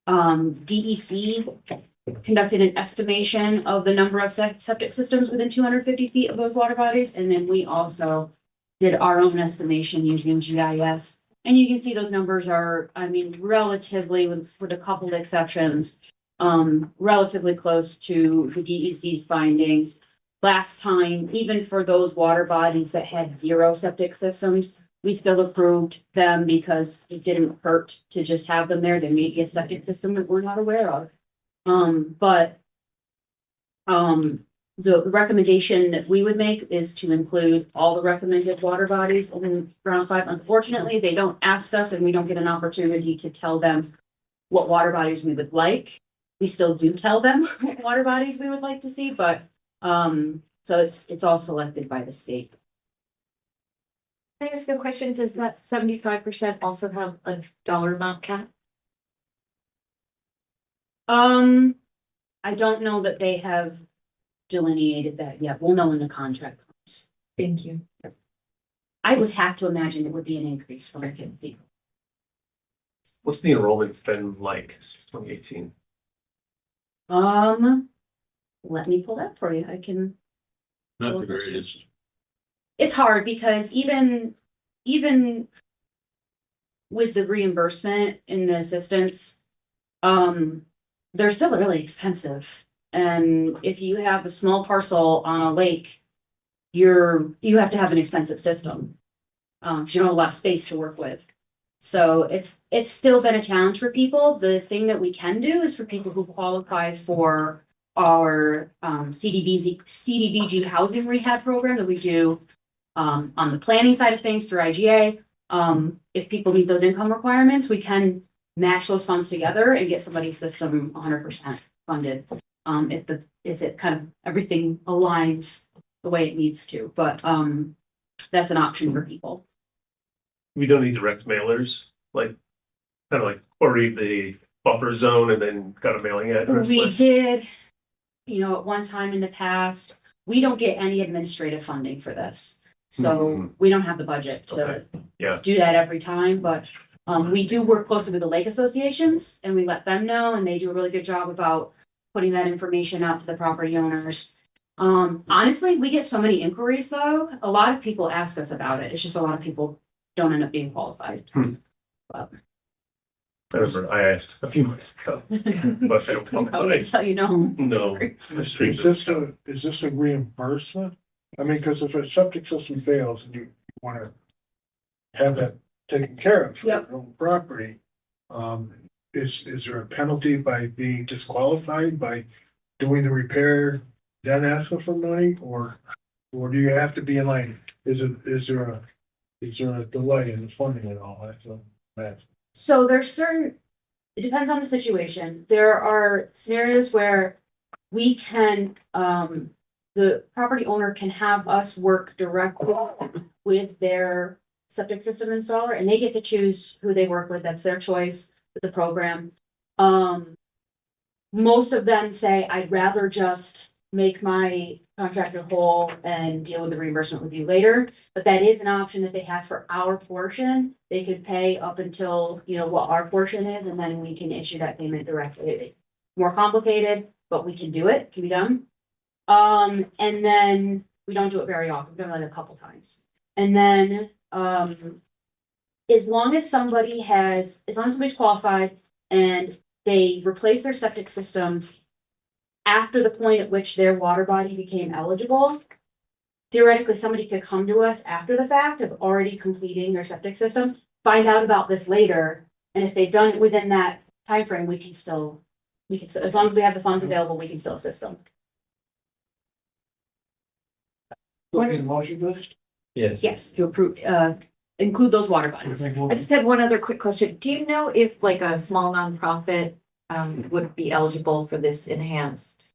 DEC conducted an estimation of the number of septic systems within 250 feet of those water bodies. And then we also did our own estimation using GIS. And you can see those numbers are, I mean, relatively, with a couple of exceptions, relatively close to the DEC's findings. Last time, even for those water bodies that had 0 septic systems, we still approved them because it didn't hurt to just have them there. There may be a septic system that we're not aware of. The recommendation that we would make is to include all the recommended water bodies in round 5. Unfortunately, they don't ask us and we don't get an opportunity to tell them what water bodies we would like. We still do tell them what water bodies we would like to see, but so it's all selected by the state. Can I ask a question? Does that 75% also have a dollar amount cap? I don't know that they have delineated that yet. We'll know when the contract comes. Thank you. I would have to imagine it would be an increase from a fee. What's the enrollment been like since 2018? Let me pull that for you. I can. Not the greatest. It's hard because even with the reimbursement and the assistance, they're still really expensive. And if you have a small parcel on a lake, you have to have an expensive system. Because you don't have a lot of space to work with. So it's still been a challenge for people. The thing that we can do is for people who qualify for our CDBG housing rehab program that we do on the planning side of things through IGA. If people meet those income requirements, we can match those funds together and get somebody's system 100% funded. If it kind of everything aligns the way it needs to, but that's an option for people. We don't need direct mailers, like kind of like query the buffer zone and then got a mailing address We list. did, at one time in the past, we don't get any administrative funding for this. So we don't have the budget to do that every time, but we do work closely with the lake associations and we let them know and they do a really good job about putting that information out to the property owners. Honestly, we get so many inquiries though. A lot of people ask us about it. It's just a lot of people don't end up being qualified. But I remember I asked a few months ago, but I don't I would tell you no. No. Is this a reimbursement? I mean, because if a septic system fails and you wanna have that taken care of for your own property, is there a penalty by being disqualified by doing the repair, then asking for money, or do you have to be in line? Is there a delay in the funding and all that? So it depends on the situation. There are scenarios where we can, the property owner can have us work directly with their septic system installer and they get to choose who they work with. That's their choice with the program. Most of them say, I'd rather just make my contractor whole and deal with the reimbursement with you later. But that is an option that they have for our portion. They could pay up until, what our portion is, and then we can issue that payment directly. It's more complicated, but we can do it, can be done. And then we don't do it very often, we've done it like a couple times. And then, as long as somebody's qualified and they replace their septic system after the point at which their water body became eligible, theoretically, somebody could come to us after the fact of already completing their septic system, find out about this later, and if they've done it within that timeframe, we can still, as long as we have the funds available, we can still assist them. Looking at motion, please. Yes. Yes, to approve, include those water bodies. I just had one other quick question. Do you know if like a small nonprofit would be eligible for this enhanced?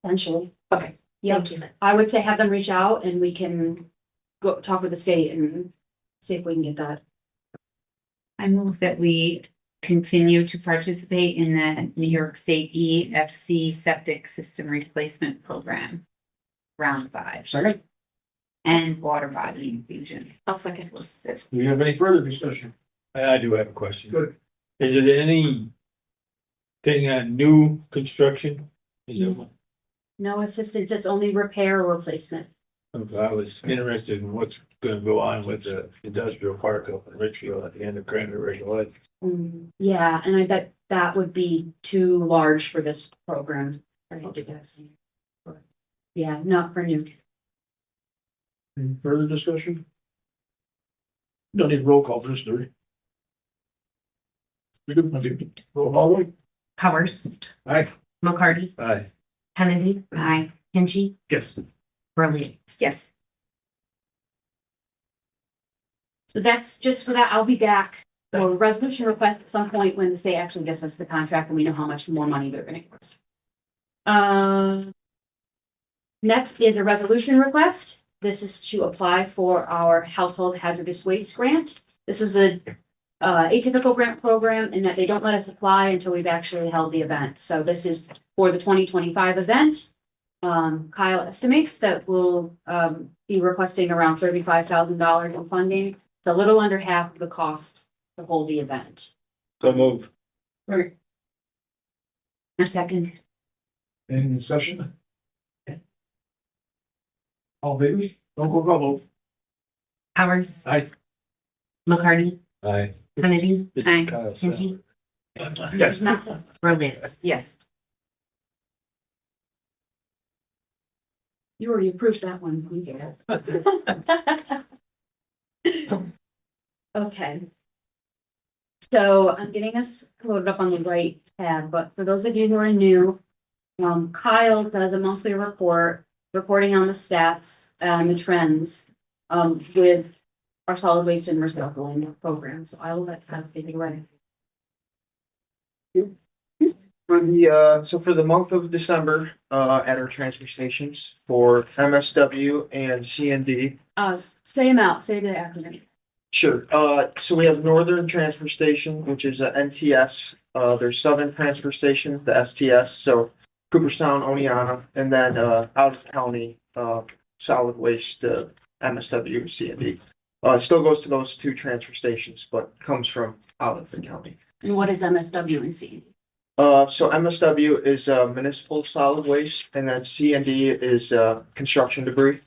Potentially. Okay, Yeah, thank you. I would say have them reach out and we can go talk with the state and see if we can get that. I move that we continue to participate in the New York State EFC Septic System Replacement Program, round 5. Second, And water body infusion. I'll second. do we have any further discussion? I do have a question. Good. Is it anything on new construction? Is it? No assistance, it's only repair or replacement. I was interested in what's gonna go on with the industrial park up in Richfield at the end of Cranberry Lake. Yeah, and I bet that would be too large for this program. I had to guess. But, yeah, not for new. Any further discussion? Don't need roll call for this, do we? We do, roll call. Powers, Aye. McCarty, Aye. Kennedy, Aye. Hinchey, Yes. Burley. Yes. So that's just for that. I'll be back for a resolution request at some point when the state actually gives us the contract and we know how much more money they're gonna give us. Next is a resolution request. This is to apply for our household hazardous waste grant. This is a atypical grant program in that they don't let us apply until we've actually held the event. So this is for the 2025 event. Kyle estimates that we'll be requesting around $35,000 in funding. It's a little under half of the cost to hold the event. So move. Right, A second. any discussion? All baby, don't go vote. Powers. Aye. McCarty, Aye. Kennedy, This Aye. is Kyle Sauer. Hinchey, Yes. Burley. Yes. You already approved that one. We get it. Okay. So I'm getting us loaded up on the right tab, but for those of you who are new, Kyle does a monthly report, reporting on the stats and the trends with our solid waste and recycling program. So I will let Kyle take it away. For the, so for the month of December, at our transfer stations for MSW and CND. Say them out, say the acronym. Sure, so we have Northern Transfer Station, which is a NTS, there's Southern Transfer Station, the STS, so Cooperstown, Oneonta, and then, out of county, solid waste, MSW, CND. It still goes to those 2 transfer stations, but comes from out of the county. And what is MSW and C? So MSW is municipal solid waste, and then CND is construction debris.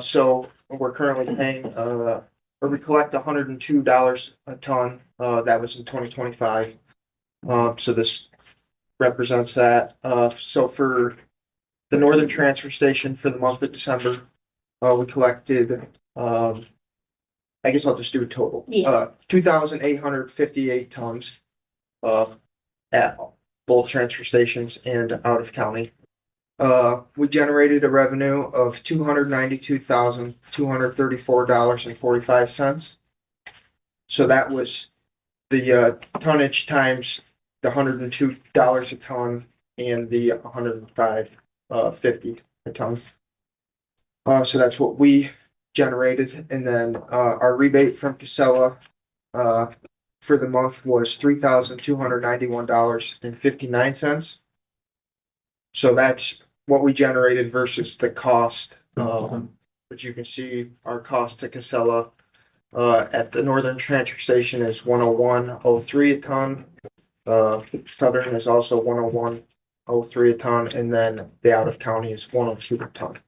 So we're currently paying, or we collect $102 a ton. That was in 2025. So this represents that. So for the Northern Transfer Station for the month of December, we collected. I guess I'll just do a total. Yeah. 2,858 tons. At both transfer stations and out of county. We generated a revenue of $292,234.45. So that was the tonnage times the $102 a ton and the $105.50 a ton. So that's what we generated, and then our rebate from Casella for the month was $3,291.59. So that's what we generated versus the cost. But you can see our cost to Casella at the Northern Transfer Station is $101.03 a ton, Southern is also 101.03 a ton, and then the out of county is 102 a ton.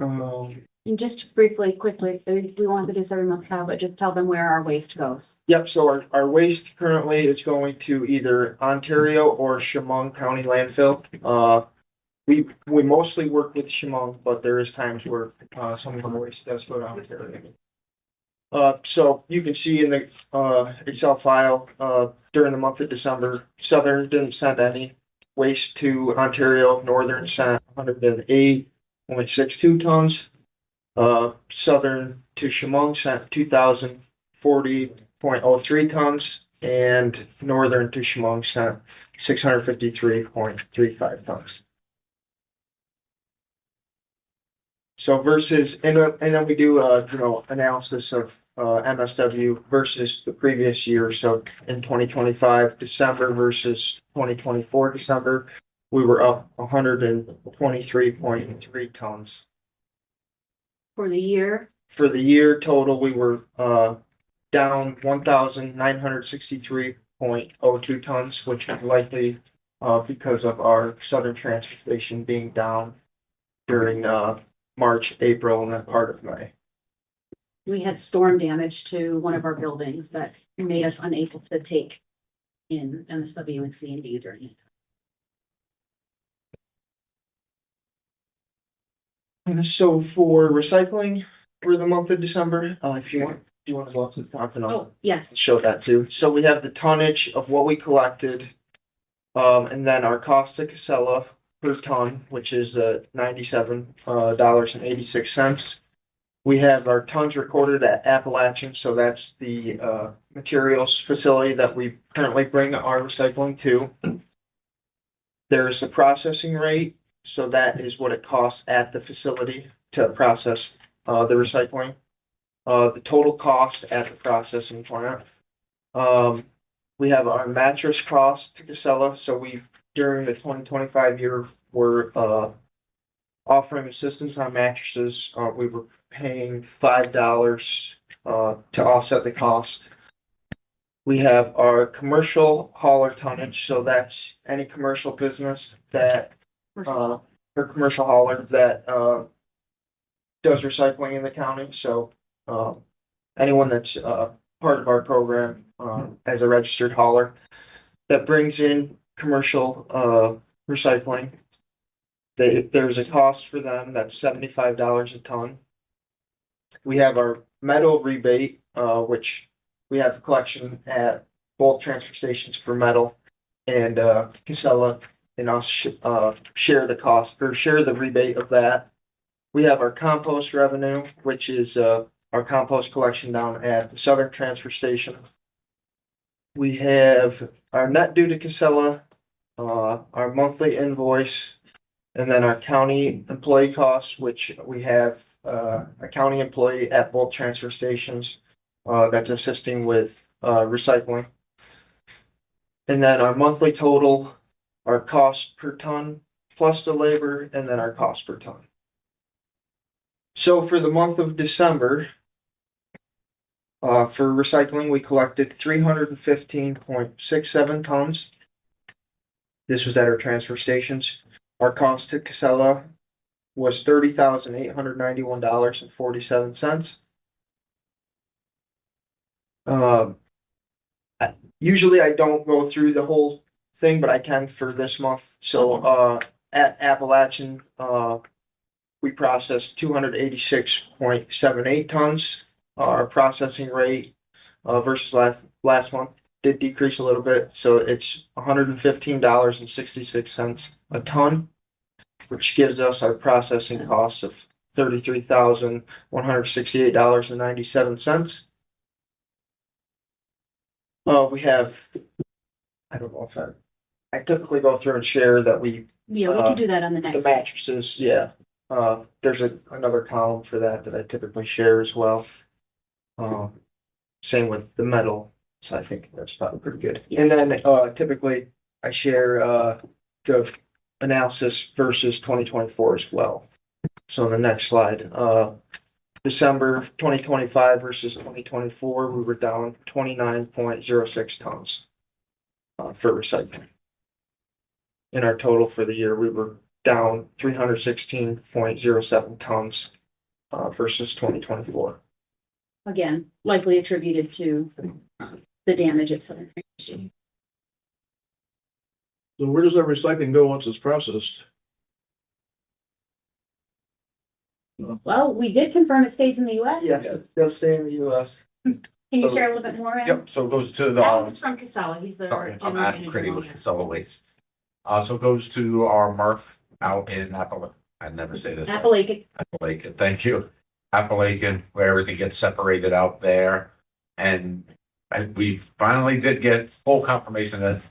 And just briefly, quickly, we want to do this every month now, but just tell them where our waste goes. Yep, so our waste currently is going to either Ontario or Chemung County landfill. We mostly work with Chemung, but there is times where some of the waste does go to Ontario. So you can see in the Excel file, during the month of December, Southern didn't send any waste to Ontario. Northern sent 108, only 62 tons. Southern to Chemung sent 2,040.03 tons, and Northern to Chemung sent 653.35 tons. So versus, and then we do analysis of MSW versus the previous year. So in 2025 December versus 2024 December, we were up 123.3 tons. For the year, For the year total, we were down 1,963.02 tons, which is likely because of our southern transportation being down during March, April, and then part of May. we had storm damage to one of our buildings that made us unable to take in MSW and C&D during it. So for recycling for the month of December, if you want, do you want to go up to the top and I'll Oh, yes. show that too? So we have the tonnage of what we collected, and then our cost to Casella per ton, which is $97.86. We have our tons recorded at Appalachian, so that's the materials facility that we currently bring our recycling to. There's the processing rate, so that is what it costs at the facility to process the recycling. The total cost at the processing plant. We have our mattress cost to Casella, so we, during the 2025 year, we're offering assistance on mattresses. We were paying $5 to offset the cost. We have our commercial hauler tonnage, so that's any commercial business that or commercial hauler that does recycling in the county. So anyone that's part of our program as a registered hauler that brings in commercial recycling. There's a cost for them that's $75 a ton. We have our metal rebate, which we have a collection at both transfer stations for metal, and Casella and us share the cost or share the rebate of that. We have our compost revenue, which is our compost collection down at the Southern Transfer Station. We have our net due to Casella, our monthly invoice, and then our county employee costs, which we have a county employee at both transfer stations that's assisting with recycling. And then our monthly total, our cost per ton plus the labor, and then our cost per ton. So for the month of December, for recycling, we collected 315.67 tons. This was at our transfer stations. Our cost to Casella was $30,891.47. Usually I don't go through the whole thing, but I can for this month. So at Appalachian, we processed 286.78 tons. Our processing rate versus last month did decrease a little bit, so it's $115.66 a ton, which gives us our processing costs of $33,168.97. We have, I don't know if I typically go through and share that we Yeah, we can do that on the the next. mattresses, yeah. There's another column for that I typically share as well. Same with the metal, so I think that's probably pretty good. And then typically I share the analysis versus 2024 as well. So on the next slide, December 2025 versus 2024, we were down 29.06 tons for recycling. In our total for the year, we were down 316.07 tons versus 2024. Again, likely attributed to the damage at Southern. So where does that recycling go once it's processed? Well, we did confirm it stays in the US. they'll stay in the US. Can you share a little bit more? Em? Yep, so it goes to the, That was from Casella. He's the sorry, I'm general at manager Pretty on with that. Casella Waste. So it goes to our MRF out in I never say this. Appalachia. Appalachian, thank you. Appalachian, where everything gets separated out there. And we finally did get full confirmation that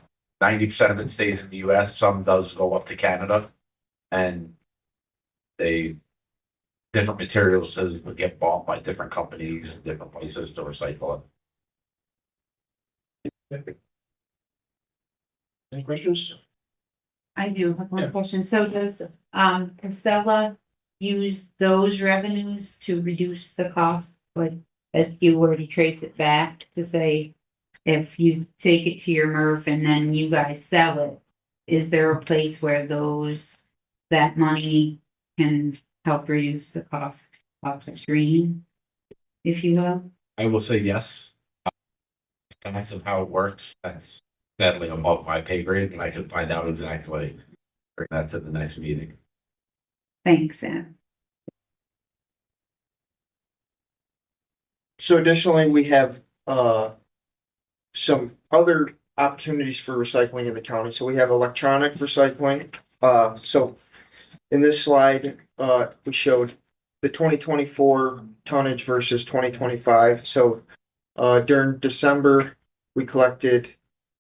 90% of it stays in the US, some does go up to Canada. And different materials would get bought by different companies, different places to recycle it. Any questions? I do have Yeah. one question. So does, Casella use those revenues to reduce the cost? Like, if you were to trace it back to say, if you take it to your MRF and then you guys sell it, is there a place where that money can help reduce the cost upstream, if you will? I will say yes. That's of how it works. That's sadly above my pay grade, and I can find out exactly. Bring that to the next meeting. Thanks, Sam. So additionally, we have some other opportunities for recycling in the county. So we have electronic recycling. So in this slide, we showed the 2024 tonnage versus 2025. So during December, we collected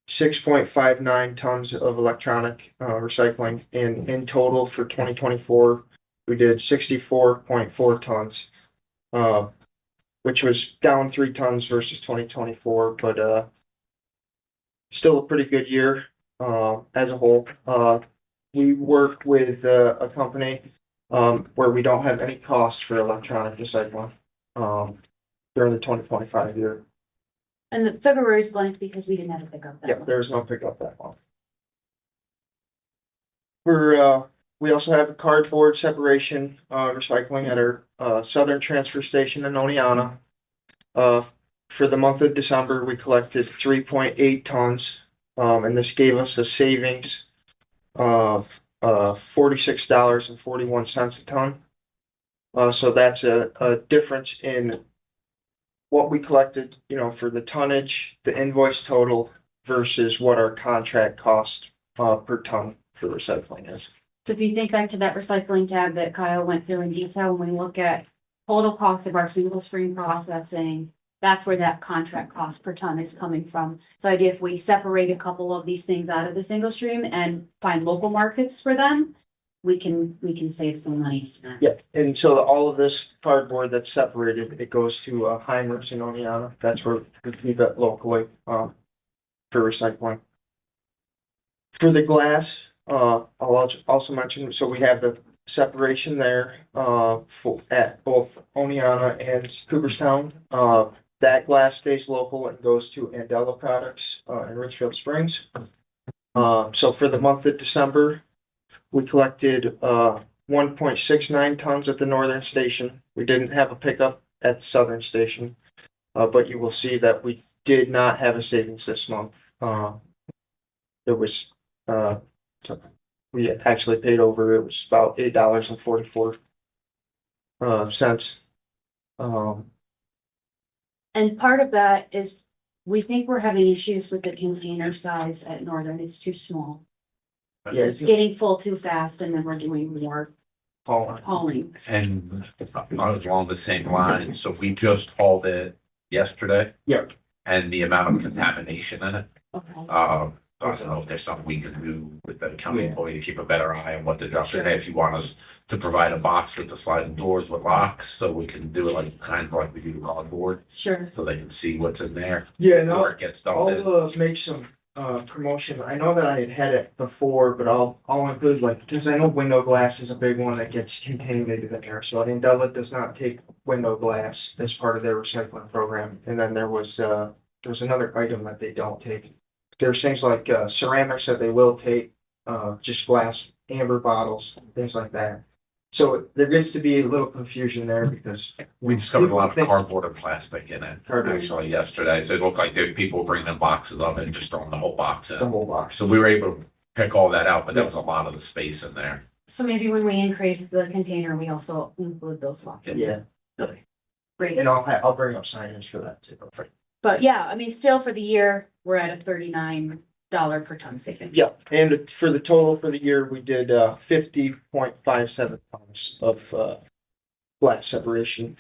6.59 tons of electronic recycling, and in total for 2024, we did 64.4 tons, which was down 3 tons versus 2024, but still a pretty good year as a whole. We work with a company where we don't have any cost for electronic recycling during the 2025 year. And the February is blank because we didn't have a pickup that Yep, month. there's no pickup that month. We also have cardboard separation recycling at our southern transfer station in Oneonta. For the month of December, we collected 3.8 tons, and this gave us a savings of $46.41 a ton. So that's a difference in what we collected, for the tonnage, the invoice total versus what our contract cost per ton for recycling is. So if you think back to that recycling tab that Kyle went through in detail, when we look at total cost of our single stream processing, that's where that contract cost per ton is coming from. So idea if we separate a couple of these things out of the single stream and find local markets for them, we can save some money. Yeah, and so all of this cardboard that's separated, it goes to Heimers in Oneonta. That's where we keep it locally for recycling. For the glass, I'll also mention, so we have the separation there at both Oneonta and Cooperstown. That glass stays local and goes to Andela Products in Richfield Springs. So for the month of December, we collected 1.69 tons at the northern station. We didn't have a pickup at the southern station, but you will see that we did not have a savings this month. It was we actually paid over. It was about $8.44. And part of that is we think we're having issues with the container size at Northern. It's too small. Yeah, It's getting full too fast and then we're doing more hauling. And I was along the same line, so we just hauled it yesterday. Yep. And the amount of contamination in it, Okay. I don't know if there's something we can do with the county employee to keep a better eye on what to drop in. If you want us to provide a box with the sliding doors with locks, so we can do it like we do cardboard, Sure. so they can see what's in there Yeah, before it gets dumped in. I'll make some promotion. I know that I had it before, but I'll include because I know window glass is a big one that gets contaminated in there. So Andela does not take window glass as part of their recycling program. And then there's another item that they don't take. There's things like ceramics that they will take, just glass, amber bottles, things like that. So there gets to be a little confusion there because We discovered a lot of People think- cardboard and plastic in it, Cardboard. actually, yesterday. So it looked like people bringing in boxes of it and just throwing the whole box the in. whole box. So we were able to pick all that out, but there was a lot of the space in there. So maybe when we increase the container, we also include those lockers. Yeah, Great. and I'll bring up signage for that too. But yeah, I mean, still for the year, we're at a $39 per ton savings. Yeah, and for the total for the year, we did 50.57 tons of black separation.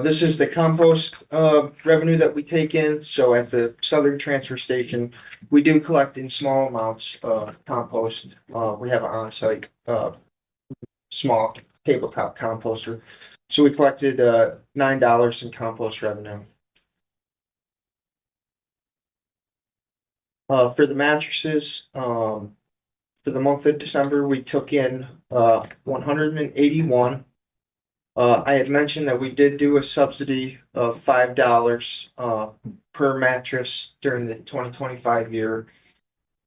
This is the compost revenue that we take in. So at the Southern Transfer Station, we do collect in small amounts compost. We have an on-site small tabletop composter. So we collected $9 in compost revenue. For the mattresses, for the month of December, we took in 181. I had mentioned that we did do a subsidy of $5 per mattress during the 2025 year.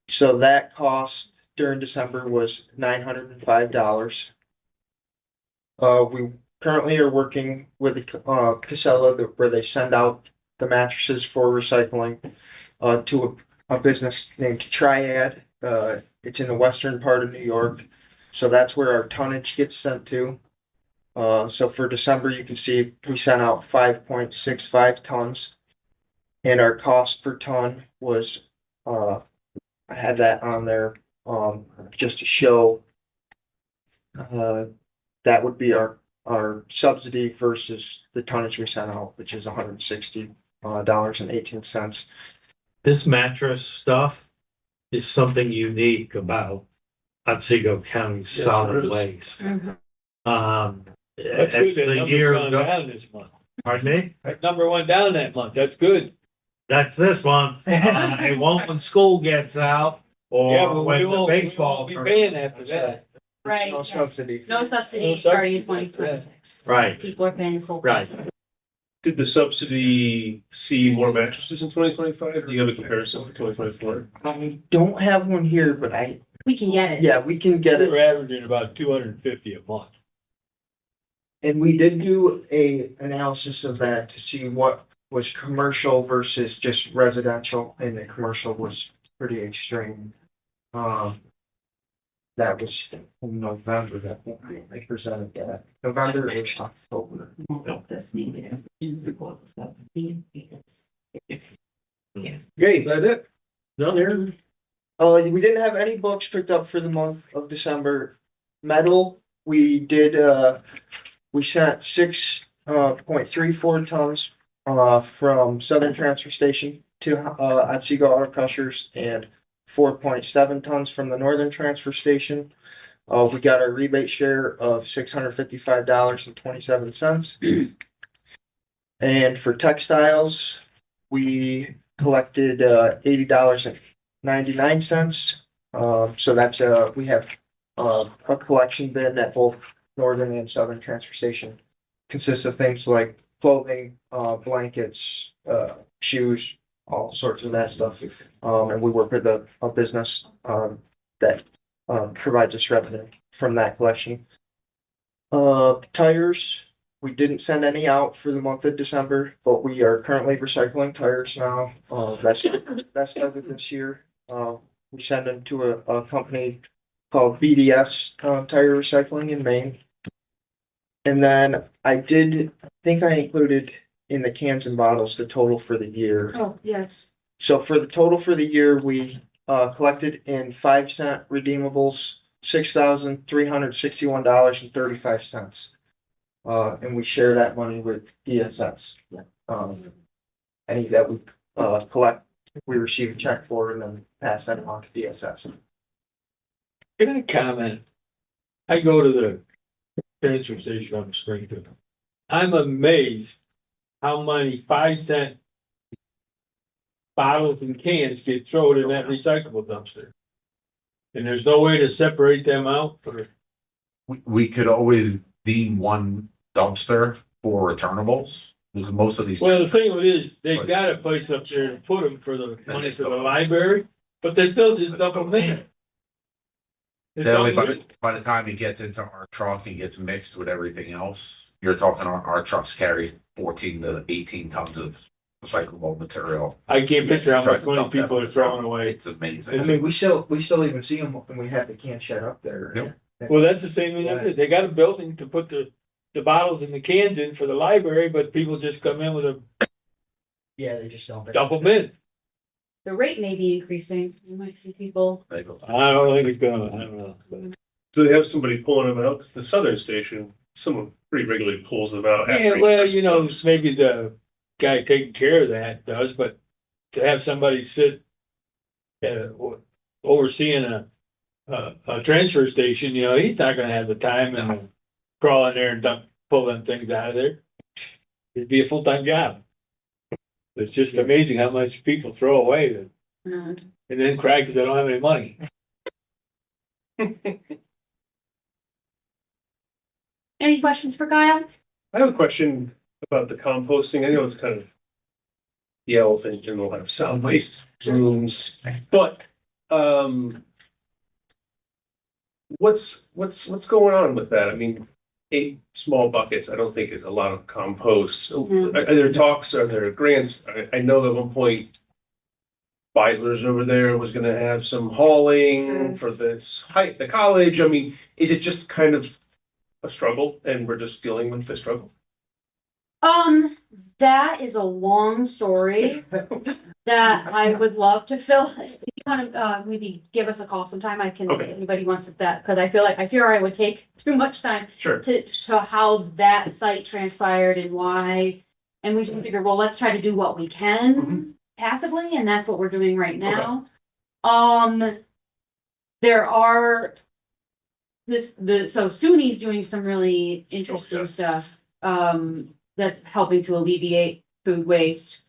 So that cost during December was $905. We currently are working with Casella where they send out the mattresses for recycling to a business named Triad. It's in the western part of New York. So that's where our tonnage gets sent to. So for December, you can see we sent out 5.65 tons. And our cost per ton was, I had that on there, just to show, that would be our subsidy versus the tonnage we sent out, which is $160.18. This mattress stuff is something unique about Otsego County solid is. waste. Mhm. That's As good. That the number year gone go- down this month. Pardon me? That number went down that month. That's good. That's this month. It won't when school gets out Yeah, or but when we the won't baseball. be paying after that. Right. No subsidy. No subsidy No starting in subsidy, 2026. Right. People are paying full Right. price. Did the subsidy see more mattresses in 2025? Do you have a comparison with 2024? I don't have one here, but We can get it. yeah, we can get it. We're averaging about 250 a month. And we did do a analysis of that to see what was commercial versus just residential, and the commercial was pretty extreme. That was in November that I presented that. November or October. Great, that it? No, there. We didn't have any books picked up for the month of December. Metal, we did, we sent 6.34 tons from Southern Transfer Station to Otsego Auto Crushers and 4.7 tons from the Northern Transfer Station. We got our rebate share of $655.27. And for textiles, we collected $80.99. So that's we have a collection bin at both Northern and Southern Transfer Station. Consists of things like clothing, blankets, shoes, all sorts of that stuff. And we work with a business that provides us revenue from that collection. Tires, we didn't send any out for the month of December, but we are currently recycling tires now. That started this year. We send them to a company called BDS Tire Recycling in Maine. And then I think I included in the cans and bottles the total for the year. Oh, yes. So for the total for the year, we collected in 5-cent redeemables, $6,361.35. And we share that money with DSS. Any that we collect, we receive a check for and then pass that on to DSS. Can I comment? I go to the transfer station on Springfield. I'm amazed how many 5-cent bottles and cans get thrown in that recyclable dumpster. And there's no way to separate them out for. We could always deem one dumpster for returnables. Because most of these. Well, the thing with it is, they got a place up there to put them for the money for the library, but they still just dump them in. It's Sadly, unbelievable. by the time he gets into our truck and gets mixed with everything else, you're talking our trucks carry 14 to 18 tons of recyclable material. I can't picture how Try much to money dump that people are on the throwing truck. away. It's I amazing. mean, we still even see them when we have the can shed up there. Yep. Well, that's the same thing. They got a building to put the bottles and the cans in for the library, but people just come in with a Yeah, they just don't. dump them in. The rate may be increasing. You might see people. I don't think it's gonna, I don't know. Do they have somebody pulling them out? Because the southern station, someone pretty regularly pulls them out. Yeah, after each well, person you know, goes. maybe the guy taking care of that does, but to have somebody sit overseeing a transfer station, you know, he's not gonna have the time and crawl in there and pull them things out of there. It'd be a full-time job. It's just amazing how much people throw away and then cry because they don't have any money. Any questions for Kyle? I have a question about the composting. I know it's kind of the elephant in a lot of solid waste rooms, but what's going on with that? I mean, 8 small buckets, I don't think is a lot of compost. Are there talks? Are there grants? I know at one point Beisler's over there was gonna have some hauling for the college. I mean, is it just kind of a struggle and we're just dealing with the struggle? That is a long story that I would love to fill. If you want to, maybe give us a call sometime, I can, Okay. if anybody wants that, because I fear I would take too much time Sure. to show how that site transpired and why. And we just figured, well, let's try to do what we can passively, and that's what we're doing right now. There are so SUNY's doing some really interesting stuff, that's helping to alleviate food waste.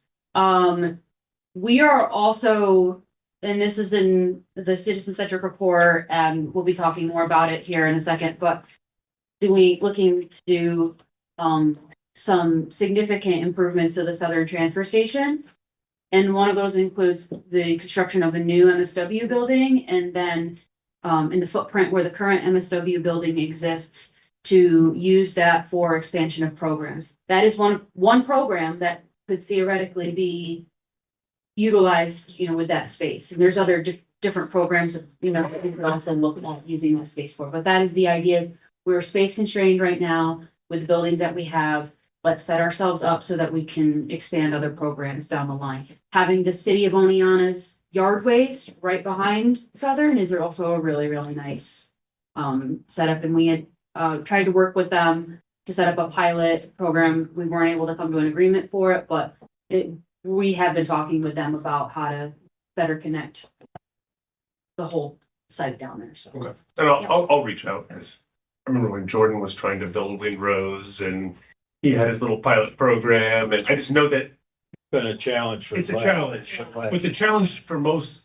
We are also, and this is in the citizen-centric report, and we'll be talking more about it here in a second, but looking to do some significant improvements to the southern transfer station. And one of those includes the construction of a new MSW building, and then in the footprint where the current MSW building exists, to use that for expansion of programs. That is one program that could theoretically be utilized, with that space. And there's other different programs, that we could also look at using that space for. But that is the idea. Is we're space constrained right now with the buildings that we have. Let's set ourselves up so that we can expand other programs down the line. Having the city of Oneonta's yard waste right behind Southern is also a really, really nice setup. And we had tried to work with them to set up a pilot program. We weren't able to come to an agreement for it, but we have been talking with them about how to better connect the whole site down there. So. Okay. And I'll reach out, because I remember when Jordan was trying to build windrows and he had his little pilot program, and I just know that It's been a challenge for. it's a challenge. But the challenge for most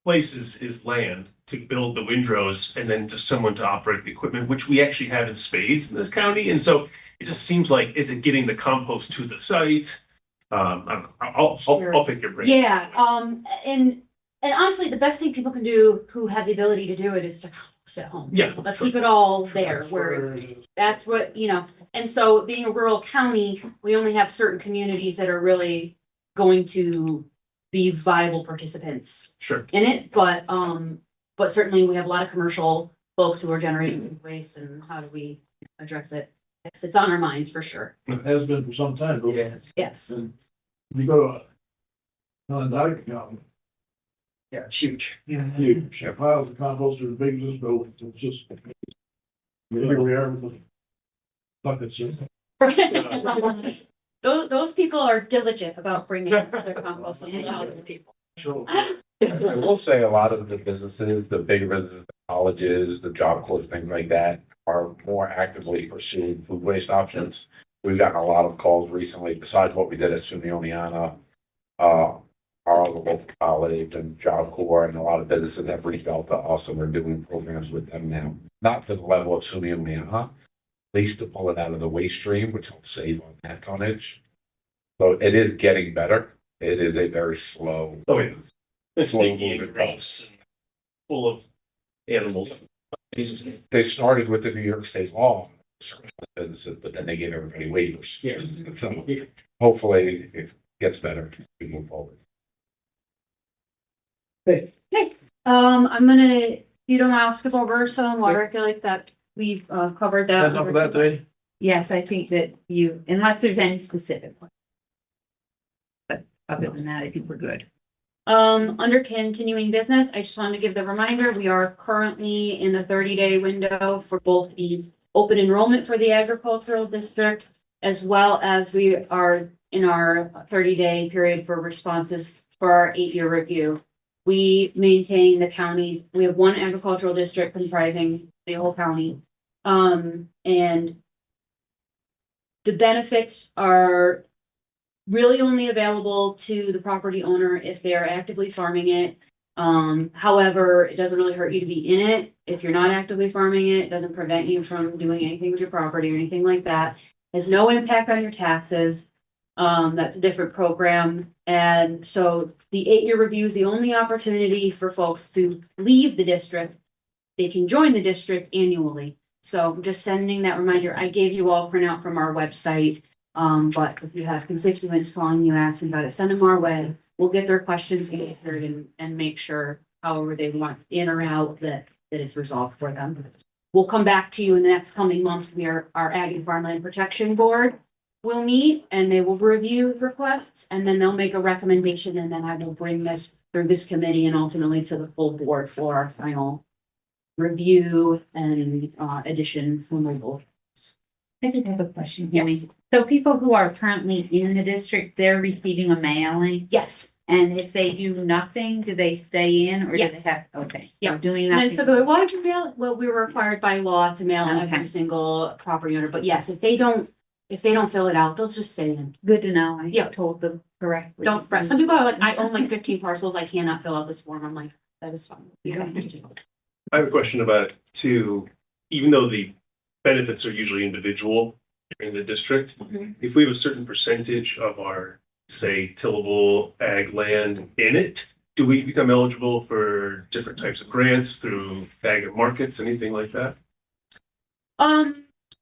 places is land to build the windrows and then just someone to operate the equipment, which we actually have in spades in this county. And so it just seems like, is it getting the compost to the site? I'll pick your brain. Yeah, and honestly, the best thing people can do who have the ability to do it is to compost at home. Yeah. Let's keep it all there where that's what, and so being a rural county, we only have certain communities that are really going to be viable participants Sure. in it, but certainly we have a lot of commercial folks who are generating food waste, and how do we address it? Yes, it's on our minds for sure. It has been for some time. Yes. And you go to non-diet county, Yeah, it's huge. huge. Piles of compost are as big as this building. It's just. Here we are with the buckets. Those people are diligent about bringing their compost. Let me tell those people. I will say a lot of the businesses, the bigger businesses, the colleges, the Job Corps, things like that, are more actively pursuing food waste options. We've gotten a lot of calls recently, besides what we did at SUNY Oneonta, our local college and Job Corps, and a lot of businesses have reached out to us, and we're doing programs with them now. Not to the level of SUNY Oneonta, least to pull it out of the waste stream, which will save on that tonnage. So it is getting better. It is a very slow. Oh, yeah. It's slow stinky and moving gross and full of animals. They started with the New York State law, but then they gave everybody waivers. Yeah. So hopefully it gets better as we move forward. I'm gonna, if you don't mind, I'll skip over soil and water. I feel like that we've covered that. Enough of that, Dwayne? Yes, I think that you, unless there's any specific one. But other than that, I think we're good. Under continuing business, I just wanted to give the reminder, we are currently in a 30-day window for both the open enrollment for the agricultural district, as well as we are in our 30-day period for responses for our 8-year review. We maintain the counties, we have one agricultural district comprising the whole county. And the benefits are really only available to the property owner if they are actively farming it. However, it doesn't really hurt you to be in it. If you're not actively farming it, it doesn't prevent you from doing anything with your property or anything like that. Has no impact on your taxes. That's a different program. And so the 8-year review is the only opportunity for folks to leave the district. They can join the district annually. So I'm just sending that reminder. I gave you all a printout from our website. But if you have constituents calling you asking about it, send them our way. We'll get their questions answered and make sure however they want in or out that it's resolved for them. We'll come back to you in the next coming months. Our Ag and Farmland Protection Board will meet and they will review requests and then they'll make a recommendation and then I will bring this through this committee and ultimately to the full board for our final review and addition removal. I just have a question, Jenny. So people who are currently in the district, they're receiving a mailing? Yes. And if they do nothing, do they stay in or do Yes. they have, okay. Yeah. So doing And nothing. then so, why did you mail? Well, we were required by law to mail Okay. every single property owner, but yes, if they don't fill it out, they'll just stay in. Good to know. I Yeah. told them correctly. Don't fret. Some people are like, I own like 15 parcels. I cannot fill out this form. I'm like, that is fine. You don't have to. I have a question about it too. Even though the benefits are usually individual in the district, Mhm. if we have a certain percentage of our, say, tillable ag land in it, do we become eligible for different types of grants through ag and markets, anything like that?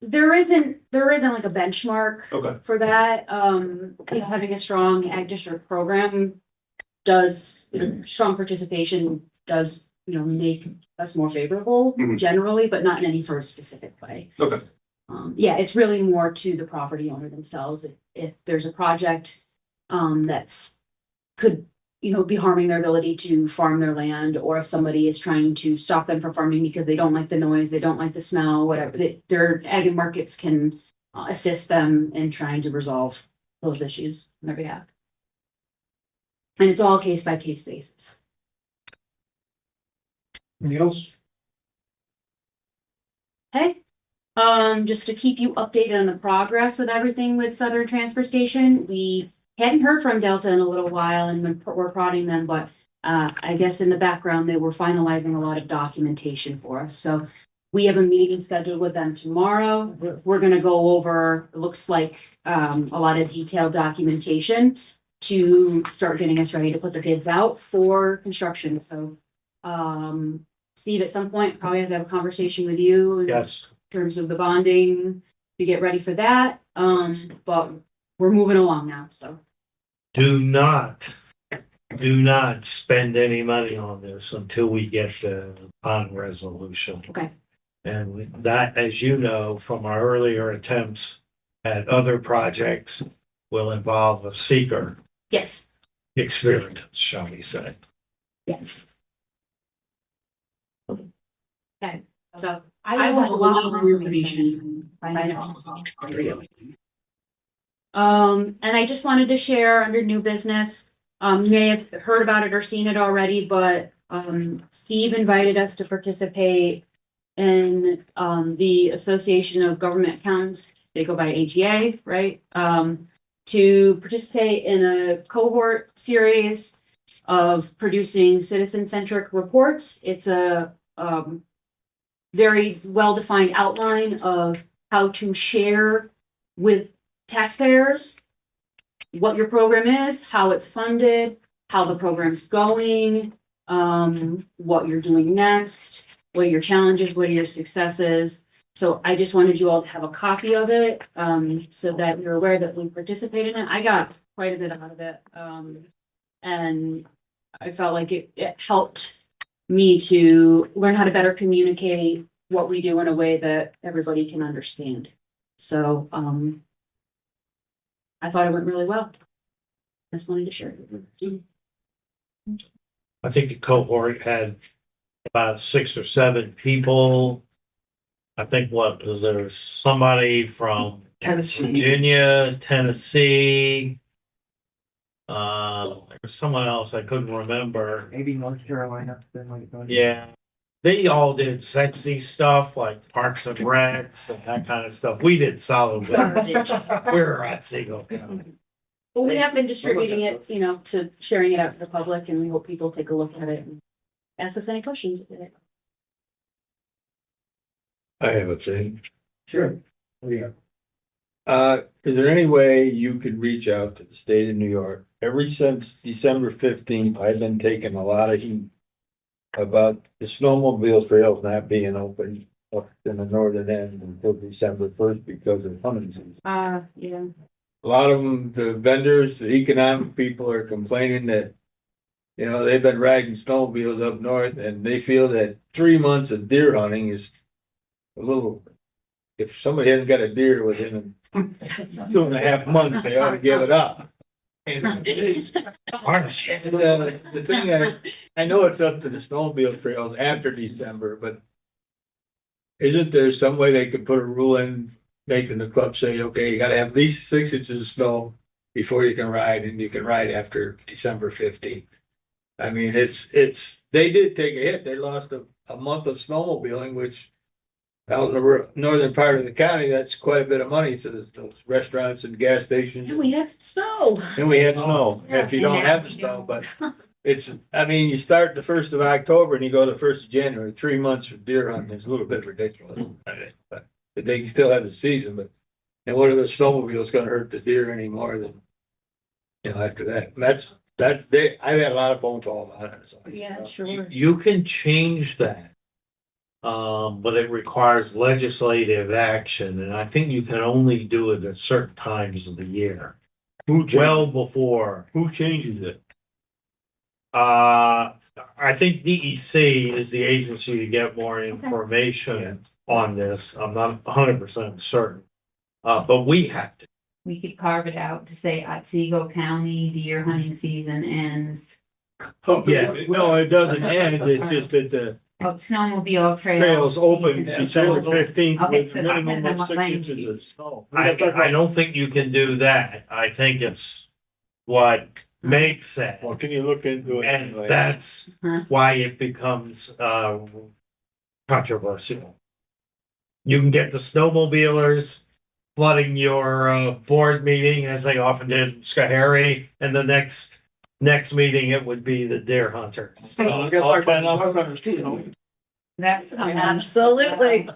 There isn't like a benchmark Okay. for that. Having a strong ag district program does, strong participation does, make us more favorable Mhm. generally, but not in any sort of specific way. Okay. Yeah, it's really more to the property owner themselves. If there's a project, that's could, be harming their ability to farm their land, or if somebody is trying to stop them from farming because they don't like the noise, they don't like the smell, whatever, their ag and markets can assist them in trying to resolve those issues on their behalf. And it's all case by case basis. Anything else? Okay. Just to keep you updated on the progress with everything with Southern Transfer Station, we hadn't heard from Delta in a little while and we're prodding them, but I guess in the background, they were finalizing a lot of documentation for us. So we have a meeting scheduled with them tomorrow. We're gonna go over, it looks like, a lot of detailed documentation to start getting us ready to put the bids out for construction. So, Steve, at some point, probably have to have a conversation with you. Yes. In terms of the bonding to get ready for that. But we're moving along now, so. Do not spend any money on this until we get the bond resolution. Okay. And that, as you know, from our earlier attempts at other projects, will involve a seeker Yes, experience, shall we say. yes. Okay, so I will have a lot more information by next. And I just wanted to share under new business, you may have heard about it or seen it already, but Steve invited us to participate in the Association of Government Accountants. They go by AGA, right? To participate in a cohort series of producing citizen-centric reports. It's a very well-defined outline of how to share with taxpayers what your program is, how it's funded, how the program's going, what you're doing next, what are your challenges, what are your successes. So I just wanted you all to have a copy of it, so that you're aware that we participated in it. I got quite a bit out of it. And I felt like it helped me to learn how to better communicate what we do in a way that everybody can understand. So, I thought it went really well. Just wanted to share it with you. I think the cohort had about 6 or 7 people. I think what was there somebody from Tennessee. Virginia, Tennessee. There was someone else I couldn't remember. Maybe North Carolina. Yeah, they all did sexy stuff like Parks and Recs and that kind of stuff. We did solid waste. We're at Otsego County. Well, we have been distributing it, to sharing it out to the public, and we hope people take a look at it and ask us any questions. I have a thing. Sure. Yeah. Is there any way you could reach out to the state of New York? Ever since December 15th, I've been taking a lot of heat about the snowmobile trails not being open up in the northern end until December 1st because of hunting season. Yeah. A lot of them, the vendors, the economic people are complaining that, they've been riding snowmobiles up north and they feel that 3 months of deer hunting is a little, if somebody hasn't got a deer within 2.5 months, they ought to give it up. And the thing, I know it's up to the snowmobile trails after December, but isn't there some way they could put a rule in making the club say, okay, you gotta have at least 6 inches of snow before you can ride, and you can ride after December 15th. I mean, they did take a hit. They lost a month of snowmobiling, which out in the northern part of the county, that's quite a bit of money to those restaurants and gas stations. And we had some snow. And we had snow, if you don't have the snow, but you start the 1st of October and you go to the 1st of January, 3 months for deer hunting, it's a little bit ridiculous. But they can still have the season, and what are the snowmobiles gonna hurt the deer any more than, after that? And I've had a lot of phone calls on it. So Yeah, sure. You can change that. But it requires legislative action, and I think you can only do it at certain times of the year. Well before. Who changes it? I think DEC is the agency to get more information on this. I'm not 100% certain. But we have to. We could carve it out to say Otsego County, deer hunting season ends. Yeah, no, it doesn't end, it's just that the Oh, snowmobile trails open season. December 15th Okay, with a so minimum of what 6 land inches you- of snow. I don't think you can do that. I think it's what Meg said. Well, can you look into it? And that's why it becomes controversial. You can get the snowmobilers flooding your board meeting, as they often did in Schoharie, and the next meeting it would be the deer hunters. That's. Absolutely.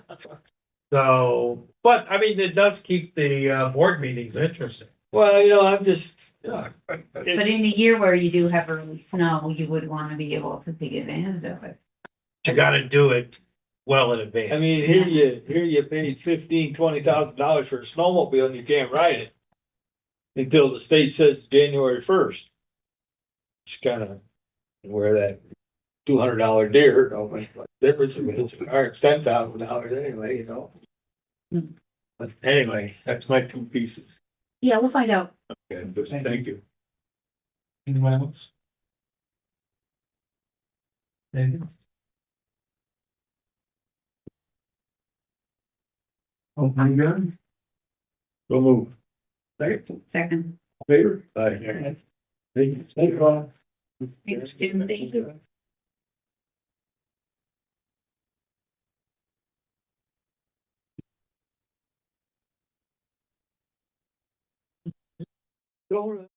So, but I mean, it does keep the board meetings interesting. Well, I'm just. But in the year where you do have early snow, you would want to be able to take advantage of it. You gotta do it well in advance. I mean, here you pay $15,000-$20,000 for a snowmobile and you can't ride it until the state says January 1st. It's kind of where that $200 deer don't make much difference. I mean, it's a car, it's $10,000 anyway, But anyway, that's my 2 pieces. Yeah, we'll find out. Okay, thank you. Anyone else? Anything? Open gun? Go move. Second. Favor? Aye. Thank you. Thank you all. Thank you. Don't